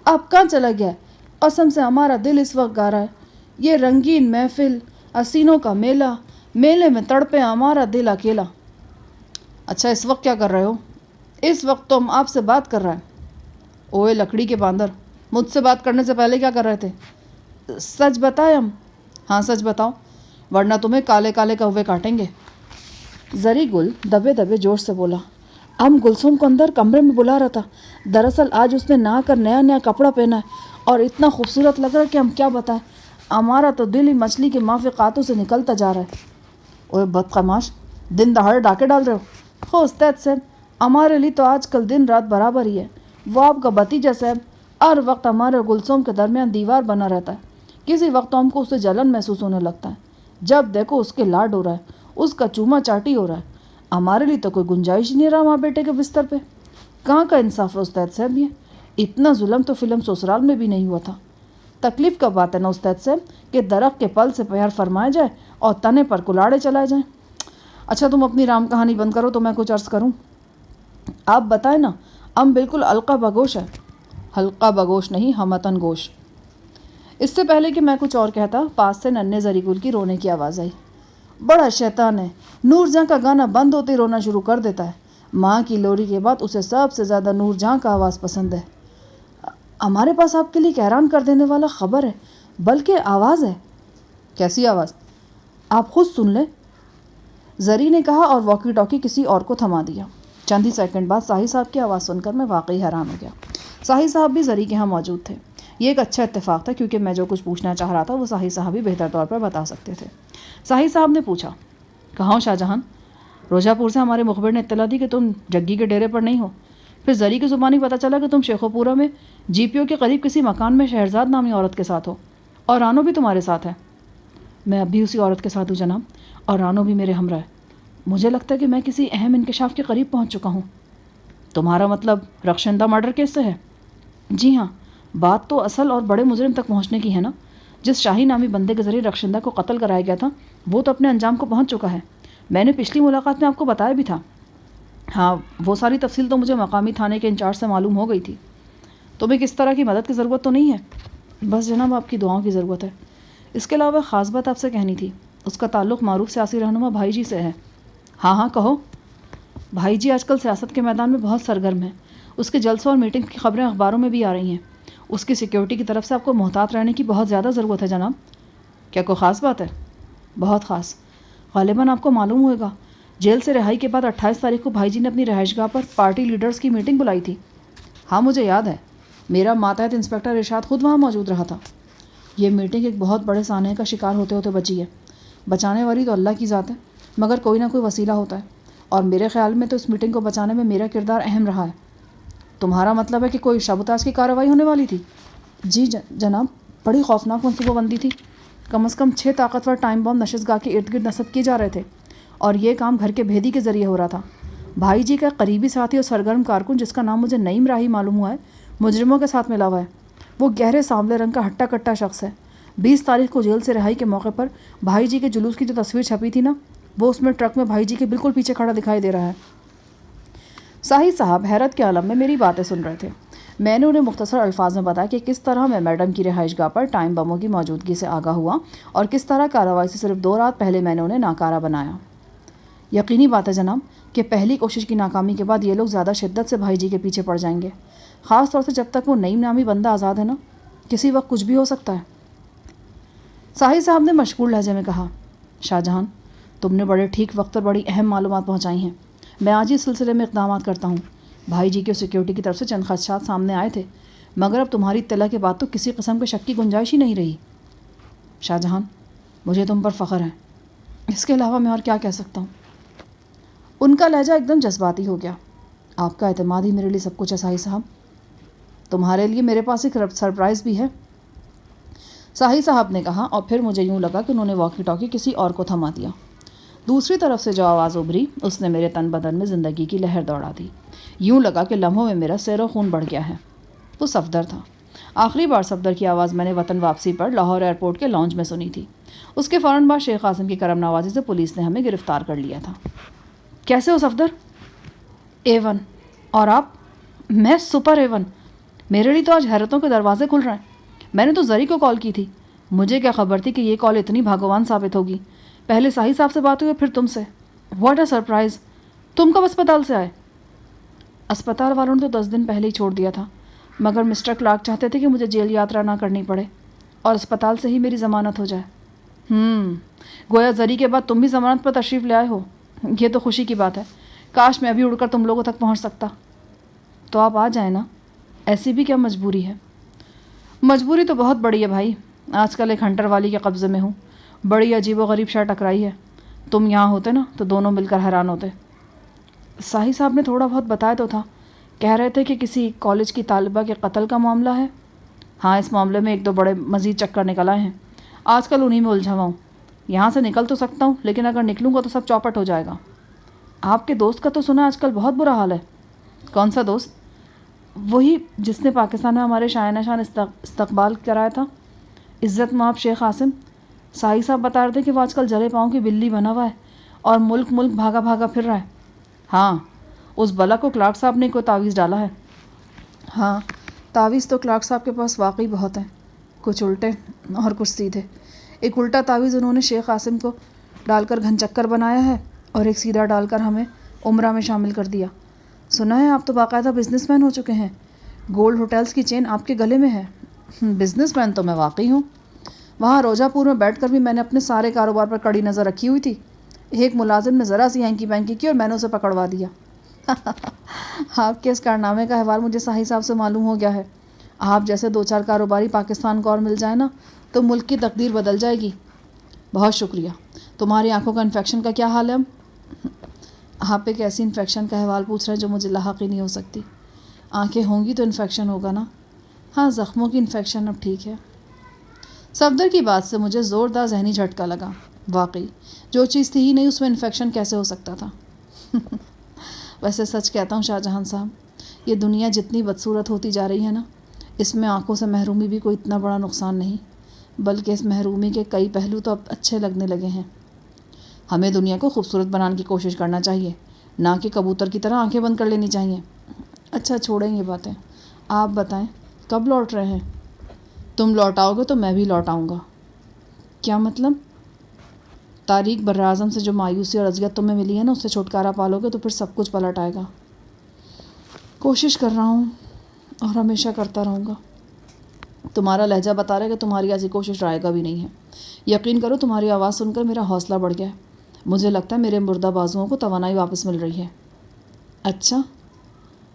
آپ کہاں چلا گیا؟ قسم سے ہمارا دل اس وقت گا رہا ہے۔ یہ رنگین محفل، حسینوں کا میلہ، میلے میں تڑپے ہمارا دل اکیلا۔ اچھا، اس وقت کیا کر رہے ہو؟ اس وقت تو ہم آپ سے بات کر رہے ہیں۔ اوے لکڑی کے باندر، مجھ سے بات کرنے سے پہلے کیا کر رہے تھے؟ سچ بتائیں ہم؟ ہاں سچ بتاؤ، ورنہ تمہیں کالے کالے کوے کاٹیں گے۔ زری گل دبے دبے جوش سے بولا، ہم گلسوم کو اندر کمرے میں بلا رہا تھا۔ دراصل آج اس نے نہا کر نیا نیا کپڑا پہنا ہے اور اتنا خوبصورت لگ رہا ہے کہ ہم کیا بتائیں۔ ہمارا تو دل ہی مچھلی کے مافی قاتوں سے نکلتا جا رہا ہے۔ اوے بدقماش، دن دہاڑے ڈاکے ڈال رہے ہو؟ خو استاد صاحب، ہمارے لیے تو آج کل دن رات برابر ہی ہے۔ وہ آپ کا بھتیجا صاحب ہر وقت ہمارے اور گلسوم کے درمیان دیوار بنا رہتا ہے۔ کسی وقت ہم کو اس سے جلن محسوس ہونے لگتا ہے۔ جب دیکھو اس کے لاڈ ہو رہا ہے، اس کا چوما چاٹی ہو رہا ہے۔ ہمارے لیے تو کوئی گنجائش نہیں رہا ماں بیٹے کے بستر پہ۔ کہاں کا انصاف ہے استاد صاحب؟ یہ اتنا ظلم تو فلم سسرال میں بھی نہیں ہوا تھا۔ تکلیف کا بات ہے نا استاد صاحب کہ درخت کے پل سے پیار فرمایا جائے اور تنے پر کلاڑے چلائے جائیں۔ اچھا تم اپنی رام کہانی بند کرو تو میں کچھ عرض کروں۔ آپ بتائیں نا، ہم بالکل حلقہ بگوش ہے۔ حلقہ بگوش نہیں، ہمتن گوش۔ اس سے پہلے کہ میں کچھ اور کہتا پاس سے ننھے زری گل کی رونے کی آواز آئی۔ بڑا شیطان ہے، نور جہاں کا گانا بند ہوتے ہی رونا شروع کر دیتا ہے۔ ماں کی لوری کے بعد اسے سب سے زیادہ نور جہاں کا آواز پسند ہے۔ ہمارے پاس آپ کے لیے ایک حیران کر دینے والا خبر ہے، بلکہ آواز ہے۔ کیسی آواز؟ آپ خود سن لیں، زری نے کہا اور واکی ٹاکی کسی اور کو تھما دیا۔ چند ہی سیکنڈ بعد ساحل صاحب کی آواز سن کر میں واقعی حیران ہو گیا۔ ساحل صاحب بھی زری کے ہاں موجود تھے۔ یہ ایک اچھا اتفاق تھا کیونکہ میں جو کچھ پوچھنا چاہ رہا تھا وہ ساحل صاحب بھی بہتر طور پر بتا سکتے تھے۔ ساحل صاحب نے پوچھا، کہاں ہو شاہ جہاں؟ روجہ پور سے ہمارے مخبر نے اطلاع دی کہ تم جگی کے ڈیرے پر نہیں ہو۔ پھر زری کی زبانی پتہ چلا کہ تم شیخو پورہ میں جی پی او کے قریب کسی مکان میں شہرزاد نامی عورت کے ساتھ ہو، اور رانو بھی تمہارے ساتھ ہے۔ میں اب بھی اسی عورت کے ساتھ ہوں جناب، اور رانو بھی میرے ہمراہ ہے۔ مجھے لگتا ہے کہ میں کسی اہم انکشاف کے قریب پہنچ چکا ہوں۔ تمہارا مطلب رخشندہ مرڈر کیس سے ہے؟ جی ہاں، بات تو اصل اور بڑے مجرم تک پہنچنے کی ہے نا۔ جس شاہی نامی بندے کے ذریعے رخشندہ کو قتل کرایا گیا تھا وہ تو اپنے انجام کو پہنچ چکا ہے۔ میں نے پچھلی ملاقات میں آپ کو بتایا بھی تھا۔ ہاں، وہ ساری تفصیل تو مجھے مقامی تھانے کے انچارج سے معلوم ہو گئی تھی۔ تمہیں کس طرح کی مدد کی ضرورت تو نہیں ہے؟ بس جناب آپ کی دعاؤں کی ضرورت ہے۔ اس کے علاوہ خاص بات آپ سے کہنی تھی۔ اس کا تعلق معروف سیاسی رہنما بھائی جی سے ہے۔ ہاں ہاں کہو۔ بھائی جی آج کل سیاست کے میدان میں بہت سرگرم ہیں۔ اس کے جلسوں اور میٹنگ کی خبریں اخباروں میں بھی آ رہی ہیں۔ اس کی سیکیورٹی کی طرف سے آپ کو محتاط رہنے کی بہت زیادہ ضرورت ہے جناب۔ کیا کوئی خاص بات ہے؟ بہت خاص۔ غالباً آپ کو معلوم ہوگا، جیل سے رہائی کے بعد 28 تاریخ کو بھائی جی نے اپنی رہائش گاہ پر پارٹی لیڈرز کی میٹنگ بلائی تھی۔ ہاں مجھے یاد ہے، میرا ماتحت انسپکٹر ارشاد خود وہاں موجود رہا تھا۔ یہ میٹنگ ایک بہت بڑے سانحے کا شکار ہوتے ہوتے بچی ہے۔ بچانے والی تو اللہ کی ذات ہے، مگر کوئی نہ کوئی وسیلہ ہوتا ہے، اور میرے خیال میں تو اس میٹنگ کو بچانے میں میرا کردار اہم رہا ہے۔ تمہارا مطلب ہے کہ کوئی شابوتاژ کی کارروائی ہونے والی تھی؟ جی جناب، بڑی خوفناک منصوبہ بندی تھی۔ کم از کم 6 طاقتور ٹائم بم نشست گاہ کے ارد گرد نصب کیے جا رہے تھے، اور یہ کام گھر کے بھیدی کے ذریعے ہو رہا تھا۔ بھائی جی کا قریبی ساتھی اور سرگرم کارکن جس کا نام مجھے نعیم راہی معلوم ہوا ہے، مجرموں کے ساتھ ملا ہوا ہے۔ وہ گہرے سانولے رنگ کا ہٹا کٹا شخص ہے۔ 20 تاریخ کو جیل سے رہائی کے موقع پر بھائی جی کے جلوس کی جو تصویر چھپی تھی نا، وہ اس میں ٹرک میں بھائی جی کے بالکل پیچھے کھڑا دکھائی دے رہا ہے۔ ساحل صاحب حیرت کے عالم میں میری باتیں سن رہے تھے۔ میں نے انہیں مختصر الفاظ میں بتایا کہ کس طرح میں میڈم کی رہائش گاہ پر ٹائم بموں کی موجودگی سے آگاہ ہوا، اور کس طرح کارروائی سے صرف 2 رات پہلے میں نے انہیں ناکارہ بنایا۔ یقینی بات ہے جناب کہ پہلی کوشش کی ناکامی کے بعد یہ لوگ زیادہ شدت سے بھائی جی کے پیچھے پڑ جائیں گے، خاص طور سے جب تک وہ نعیم نامی بندہ آزاد ہے نا۔ کسی وقت کچھ بھی ہو سکتا ہے۔ ساحل صاحب نے مشغول لہجے میں کہا، شاہ جہاں تم نے بڑے ٹھیک وقت پر بڑی اہم معلومات پہنچائی ہیں۔ میں آج ہی اس سلسلے میں اقدامات کرتا ہوں۔ بھائی جی کی سیکیورٹی کی طرف سے چند خدشات سامنے آئے تھے، مگر اب تمہاری اطلاع کے بعد تو کسی قسم کے شک کی گنجائش ہی نہیں رہی۔ شاہ جہاں مجھے تم پر فخر ہے، اس کے علاوہ میں اور کیا کہہ سکتا ہوں؟ ان کا لہجہ ایک دم جذباتی ہو گیا۔ آپ کا اعتماد ہی میرے لیے سب کچھ ہے ساحل صاحب۔ تمہارے لیے میرے پاس ایک سرپرائز بھی ہے، ساحل صاحب نے کہا، اور پھر مجھے یوں لگا کہ انہوں نے واکی ٹاکی کسی اور کو تھما دیا۔ دوسری طرف سے جو آواز ابھری اس نے میرے تن بدن میں زندگی کی لہر دوڑا دی۔ یوں لگا کہ لمحوں میں میرا سیر و خون بڑھ گیا ہے۔ وہ صفدر تھا۔ آخری بار صفدر کی آواز میں نے وطن واپسی پر لاہور ایئرپورٹ کے لانج میں سنی تھی۔ اس کے فوراً بعد شیخ قاسم کی کرم نوازی سے پولیس نے ہمیں گرفتار کر لیا تھا۔ کیسے ہو صفدر؟ A1۔ اور آپ؟ میں سپر A1۔ میرے لیے تو آج حیرتوں کے دروازے کھل رہے ہیں۔ میں نے تو زری کو کال کی تھی، مجھے کیا خبر تھی کہ یہ کال اتنی بھاگوان ثابت ہوگی۔ پہلے ساحل صاحب سے بات ہوئی، پھر تم سے۔ What a surprise! تم کب اسپتال سے آئے؟ اسپتال والوں نے تو 10 دن پہلے ہی چھوڑ دیا تھا، مگر مسٹر کلارک چاہتے تھے کہ مجھے جیل یاترا نہ کرنی پڑے اور اسپتال سے ہی میری ضمانت ہو جائے۔ گویا زری کے بعد تم بھی ضمانت پر تشریف لے آئے ہو۔ یہ تو خوشی کی بات ہے، کاش میں ابھی اڑ کر تم لوگوں تک پہنچ سکتا۔ تو آپ آ جائیں نا، ایسی بھی کیا مجبوری ہے؟ مجبوری تو بہت بڑی ہے بھائی، آج کل ایک ہنٹر والی کے قبضے میں ہوں۔ بڑی عجیب و غریب شے ٹکرائی ہے۔ تم یہاں ہوتے نا تو دونوں مل کر حیران ہوتے۔ ساحل صاحب نے تھوڑا بہت بتایا تو تھا، کہہ رہے تھے کہ کسی کالج کی طالبہ کے قتل کا معاملہ ہے۔ ہاں، اس معاملے میں 1-2 بڑے مزید چکر نکل آئے ہیں، آج کل انہی میں الجھا ہوا ہوں۔ یہاں سے نکل تو سکتا ہوں، لیکن اگر نکلوں گا تو سب چوپٹ ہو جائے گا۔ آپ کے دوست کا تو سنا آج کل بہت برا حال ہے۔ کون سا دوست؟ وہی جس نے پاکستان میں ہمارے شایان شان استقبال کرایا تھا، عزت مآب شیخ قاسم۔ ساحل صاحب بتا رہے تھے کہ وہ آج کل جلے پاؤں کی بلی بنا ہوا ہے اور ملک بھاگا بھاگا پھر رہا ہے۔ ہاں، اس بلا کو کلارک صاحب نے کوئی تعویذ ڈالا ہے۔ ہاں، تعویذ تو کلارک صاحب کے پاس واقعی بہت ہیں۔ کچھ الٹے اور کچھ سیدھے. ایک الٹا تعویذ انہوں نے شیخ قاسم کو ڈال کر گھن چکر بنایا ہے اور ایک سیدھا ڈال کر ہمیں عمرہ میں شامل کر دیا. سنا ہے آپ تو باقاعدہ بزنس مین ہو چکے ہیں. گولڈ ہوٹلز کی چین آپ کے گلے میں ہے. بزنس مین تو میں واقعی ہوں. وہاں روجہ پور میں بیٹھ کر بھی میں نے اپنے سارے کاروبار پر کڑی نظر رکھی ہوئی تھی. ایک ملازم نے ذرا سی ہینکی پینکی کی اور میں نے اسے پکڑوا دیا. آپ کے اس کارنامے کا احوال مجھے صاحب صاحب سے معلوم ہو گیا ہے. آپ جیسے 2-4 کاروباری پاکستان کو اور مل جائے نا تو ملک کی تقدیر بدل جائے گی. بہت شکریہ. تمہاری آنکھوں کا انفیکشن کا کیا حال ہے؟ آپ ایک ایسی انفیکشن کا احوال پوچھ رہے ہیں جو مجھے لاحق ہی نہیں ہو سکتی. آنکھیں ہوں گی تو انفیکشن ہوگا نا. ہاں، زخموں کی انفیکشن اب ٹھیک ہے. صفدر کی بات سے مجھے زوردار ذہنی جھٹکا لگا. واقعی جو چیز تھی ہی نہیں اس میں انفیکشن کیسے ہو سکتا تھا؟ ویسے سچ کہتا ہوں شاہ جہاں صاحب، یہ دنیا جتنی بدصورت ہوتی جا رہی ہے نا، اس میں آنکھوں سے محرومی بھی کوئی اتنا بڑا نقصان نہیں، بلکہ اس محرومی کے کئی پہلو تو اب اچھے لگنے لگے ہیں. ہمیں دنیا کو خوبصورت بنانے کی کوشش کرنا چاہیے، نہ کہ کبوتر کی طرح آنکھیں بند کر لینی چاہیے. اچھا چھوڑیں یہ باتیں. آپ بتائیں کب لوٹ رہے ہیں؟ تم لوٹاؤ گے تو میں بھی لوٹ آؤں گا. کیا مطلب؟ تاریخ براعظم سے جو مایوسی اور اذیت تمہیں ملی ہے نا، اس سے چھٹکارا پالو گے تو پھر سب کچھ پلٹ آئے گا. کوشش کر رہا ہوں اور ہمیشہ کرتا رہوں گا. تمہارا لہجہ بتا رہا ہے کہ تمہاری ایسی کوشش رائے گا بھی نہیں ہے. یقین کرو تمہاری آواز سن کر میرا حوصلہ بڑھ گیا ہے. مجھے لگتا ہے میرے مردہ بازوؤں کو توانائی واپس مل رہی ہے. اچھا،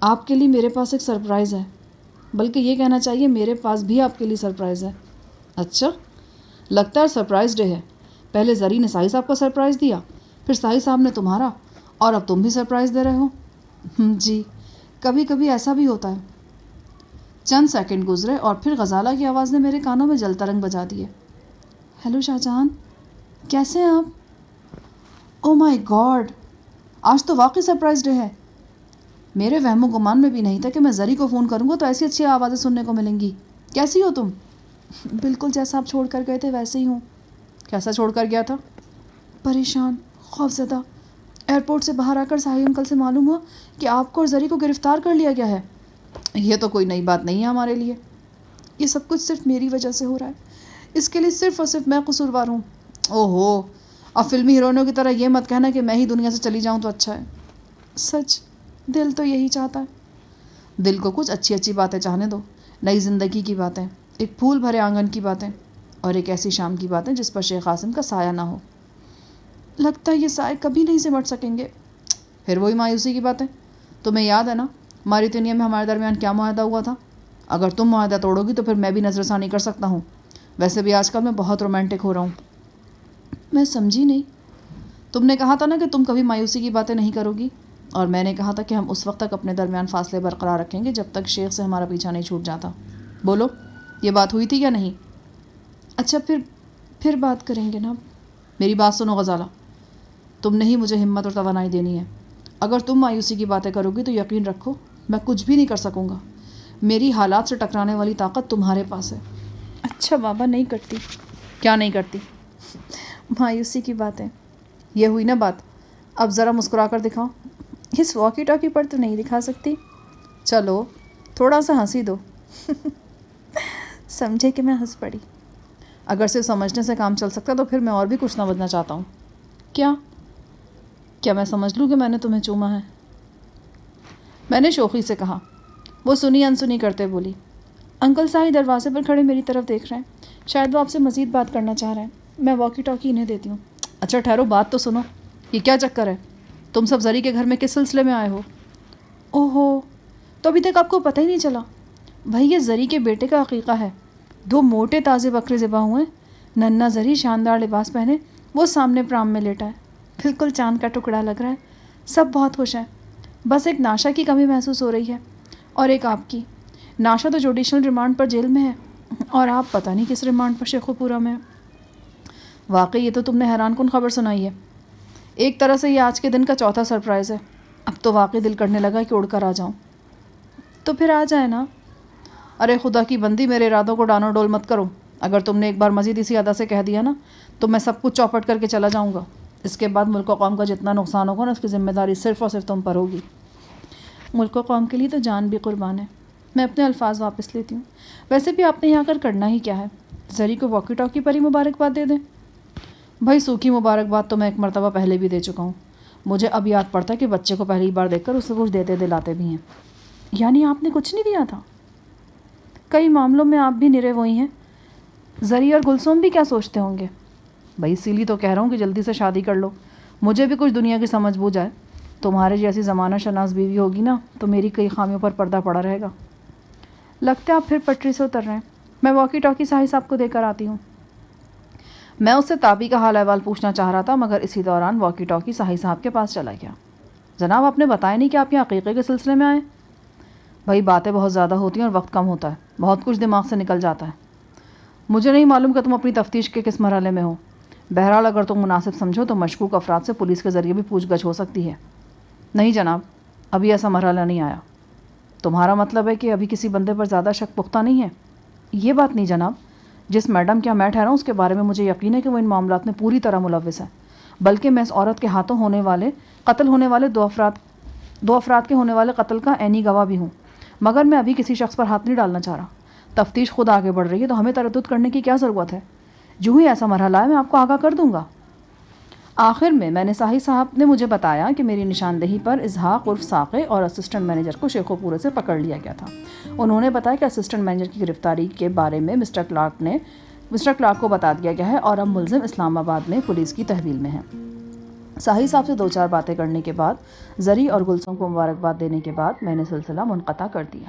آپ کے لیے میرے پاس ایک سرپرائز ہے. بلکہ یہ کہنا چاہیے میرے پاس بھی آپ کے لیے سرپرائز ہے. اچھا، لگتا ہے سرپرائز ڈے ہے. پہلے زری نے ساحل صاحب کو سرپرائز دیا، پھر ساحل صاحب نے تمہارا، اور اب تم بھی سرپرائز دے رہے ہو. جی، کبھی کبھی ایسا بھی ہوتا ہے. چند سیکنڈ گزرے اور پھر غزالہ کی آواز نے میرے کانوں میں جلتا رنگ بجا دیے. ہیلو شاہ جہان، کیسے ہیں آپ؟ او مائی گاڈ، آج تو واقعی سرپرائز ڈے ہے. میرے وہم و گمان میں بھی نہیں تھا کہ میں زری کو فون کروں گا تو ایسی اچھی آوازیں سننے کو ملیں گی. کیسی ہو تم؟ بالکل جیسا آپ چھوڑ کر گئے تھے ویسے ہی ہوں. کیسا چھوڑ کر گیا تھا؟ پریشان، خوفزدہ. ایئرپورٹ سے باہر آ کر صاحب انکل سے معلوم ہوا کہ آپ کو اور زری کو گرفتار کر لیا گیا ہے. یہ تو کوئی نئی بات نہیں ہے ہمارے لیے. یہ سب کچھ صرف میری وجہ سے ہو رہا ہے. اس کے لیے صرف اور صرف میں قصوروار ہوں. اوہو، اب فلمی ہیروئنوں کی طرح یہ مت کہنا کہ میں ہی دنیا سے چلی جاؤں تو اچھا ہے. سچ، دل تو یہی چاہتا ہے. دل کو کچھ اچھی اچھی باتیں چاہنے دو. نئی زندگی کی باتیں، ایک پھول بھرے آنگن کی باتیں، اور ایک ایسی شام کی باتیں جس پر شیخ قاسم کا سایہ نہ ہو. لگتا ہے یہ سائے کبھی نہیں سمٹ سکیں گے. پھر وہی مایوسی کی باتیں. تمہیں یاد ہے نا ماریتینیا میں ہمارے درمیان کیا معاہدہ ہوا تھا؟ اگر تم معاہدہ توڑو گی تو پھر میں بھی نظر ثانی کر سکتا ہوں. ویسے بھی آج کل میں بہت رومانٹک ہو رہا ہوں. میں سمجھی نہیں. تم نے کہا تھا نا کہ تم کبھی مایوسی کی باتیں نہیں کرو گی، اور میں نے کہا تھا کہ ہم اس وقت تک اپنے درمیان فاصلے برقرار رکھیں گے جب تک شیخ سے ہمارا پیچھا نہیں چھوٹ جاتا. بولو، یہ بات ہوئی تھی یا نہیں؟ اچھا، پھر بات کریں گے نا. میری بات سنو غزالہ، تم نے ہی مجھے ہمت اور توانائی دینی ہے. اگر تم مایوسی کی باتیں کرو گی تو یقین رکھو میں کچھ بھی نہیں کر سکوں گا. میری حالات سے ٹکرانے والی طاقت تمہارے پاس ہے. اچھا بابا، نہیں کرتی. کیا نہیں کرتی؟ مایوسی کی باتیں. یہ ہوئی نا بات. اب ذرا مسکرا کر دکھاؤ. اس واکی ٹاکی پر تو نہیں دکھا سکتی. چلو تھوڑا سا ہنسی دو. سمجھے کہ میں ہنس پڑی. اگر صرف سمجھنے سے کام چل سکتا تو پھر میں اور بھی کچھ سمجھنا چاہتا ہوں. کیا میں سمجھ لوں کہ میں نے تمہیں چوما ہے؟ میں نے شوخی سے کہا. وہ سنی انسنی کرتے بولی. انکل صاحب دروازے پر کھڑے میری طرف دیکھ رہے ہیں. شاید وہ آپ سے مزید بات کرنا چاہ رہے ہیں. میں واکی ٹاکی انہیں دیتی ہوں. اچھا ٹھہرو، بات تو سنو. یہ کیا چکر ہے؟ تم سب زری کے گھر میں کس سلسلے میں آئے ہو؟ اوہو، تو ابھی تک آپ کو پتہ ہی نہیں چلا. بھائی یہ زری کے بیٹے کا عقیقہ ہے. 2 موٹے تازے بکرے ذبح ہوئے. ننھا زری شاندار لباس پہنے وہ سامنے پرام میں لیٹا ہے. بالکل چاند کا ٹکڑا لگ رہا ہے. سب بہت خوش ہیں. بس ایک ناشا کی کمی محسوس ہو رہی ہے، اور ایک آپ کی. ناشا تو جوڈیشل ریمانڈ پر جیل میں ہے، اور آپ پتہ نہیں کس ریمانڈ پر شیخو پورہ میں. واقعی یہ تو تم نے حیران کن خبر سنائی ہے. ایک طرح سے یہ آج کے دن کا چوتھا سرپرائز ہے. اب تو واقعی دل کرنے لگا کہ اڑ کر آ جاؤں. تو پھر آ جائے نا. ارے خدا کی بندی، میرے ارادوں کو ڈانو ڈول مت کرو. اگر تم نے ایک بار مزید اسی ادا سے کہہ دیا نا تو میں سب کچھ چوپٹ کر کے چلا جاؤں گا. اس کے بعد ملک و قوم کا جتنا نقصان ہوگا نا اس کی ذمہ داری صرف اور صرف تم پر ہوگی. ملک و قوم کے لیے تو جان بھی قربان ہے. میں اپنے الفاظ واپس لیتی ہوں۔ ویسے بھی آپ نے یہاں کر کرنا ہی کیا ہے؟ زری کو واکی ٹاکی پر ہی مبارکباد دے دیں؟ بھائی سوکھی مبارکباد تو میں ایک مرتبہ پہلے بھی دے چکا ہوں۔ مجھے اب یاد پڑتا ہے کہ بچے کو پہلی بار دیکھ کر اسے کچھ دیتے دلاتے بھی ہیں۔ یعنی آپ نے کچھ نہیں دیا تھا؟ کئی معاملوں میں آپ بھی نرے وہی ہیں۔ زری اور گلسوم بھی کیا سوچتے ہوں گے؟ بھائی اسی لیے تو کہہ رہا ہوں کہ جلدی سے شادی کر لو، مجھے بھی کچھ دنیا کی سمجھ بوجھ آئے۔ تمہارے جیسی زمانہ شناس بیوی ہوگی نا تو میری کئی خامیوں پر پردہ پڑا رہے گا۔ لگتا ہے آپ پھر پٹری سے اتر رہے ہیں۔ میں واکی ٹاکی ساحل صاحب کو دے کر آتی ہوں۔ میں اس سے تابی کا حال احوال پوچھنا چاہ رہا تھا مگر اسی دوران واکی ٹاکی ساحل صاحب کے پاس چلا گیا۔ جناب آپ نے بتایا نہیں کہ آپ یہاں عقیقے کے سلسلے میں آئے؟ بھائی باتیں بہت زیادہ ہوتی ہیں اور وقت کم ہوتا ہے، بہت کچھ دماغ سے نکل جاتا ہے۔ مجھے نہیں معلوم کہ تم اپنی تفتیش کے کس مرحلے میں ہو۔ بہرحال اگر تم مناسب سمجھو تو مشکوک افراد سے پولیس کے ذریعے بھی پوچھ گچھ ہو سکتی ہے۔ نہیں جناب، ابھی ایسا مرحلہ نہیں آیا۔ تمہارا مطلب ہے کہ ابھی کسی بندے پر زیادہ شک پختہ نہیں ہے؟ یہ بات نہیں جناب، جس میڈم کے یہاں میں ٹھہرا ہوں اس کے بارے میں مجھے یقین ہے کہ وہ ان معاملات میں پوری طرح ملوث ہے، بلکہ میں اس عورت کے ہاتھوں قتل ہونے والے دو افراد کے ہونے والے قتل کا عینی گواہ بھی ہوں، مگر میں ابھی کسی شخص پر ہاتھ نہیں ڈالنا چاہ رہا۔ تفتیش خود آگے بڑھ رہی ہے تو ہمیں تردد کرنے کی کیا ضرورت ہے؟ جو ہی ایسا مرحلہ ہے میں آپ کو آگاہ کر دوں گا۔ آخر میں نے ساحل صاحب نے مجھے بتایا کہ میری نشاندہی پر اسحاق عرف ساقے اور اسسٹنٹ مینیجر کو شیخو پورے سے پکڑ لیا گیا تھا۔ انہوں نے بتایا کہ اسسٹنٹ مینیجر کی گرفتاری کے بارے میں مسٹر کلارک کو بتا دیا گیا ہے اور اب ملزم اسلام آباد میں پولیس کی تحویل میں ہے۔ ساحل صاحب سے 2-4 باتیں کرنے کے بعد، زری اور گلسوم کو مبارکباد دینے کے بعد میں نے سلسلہ منقطع کر دیا۔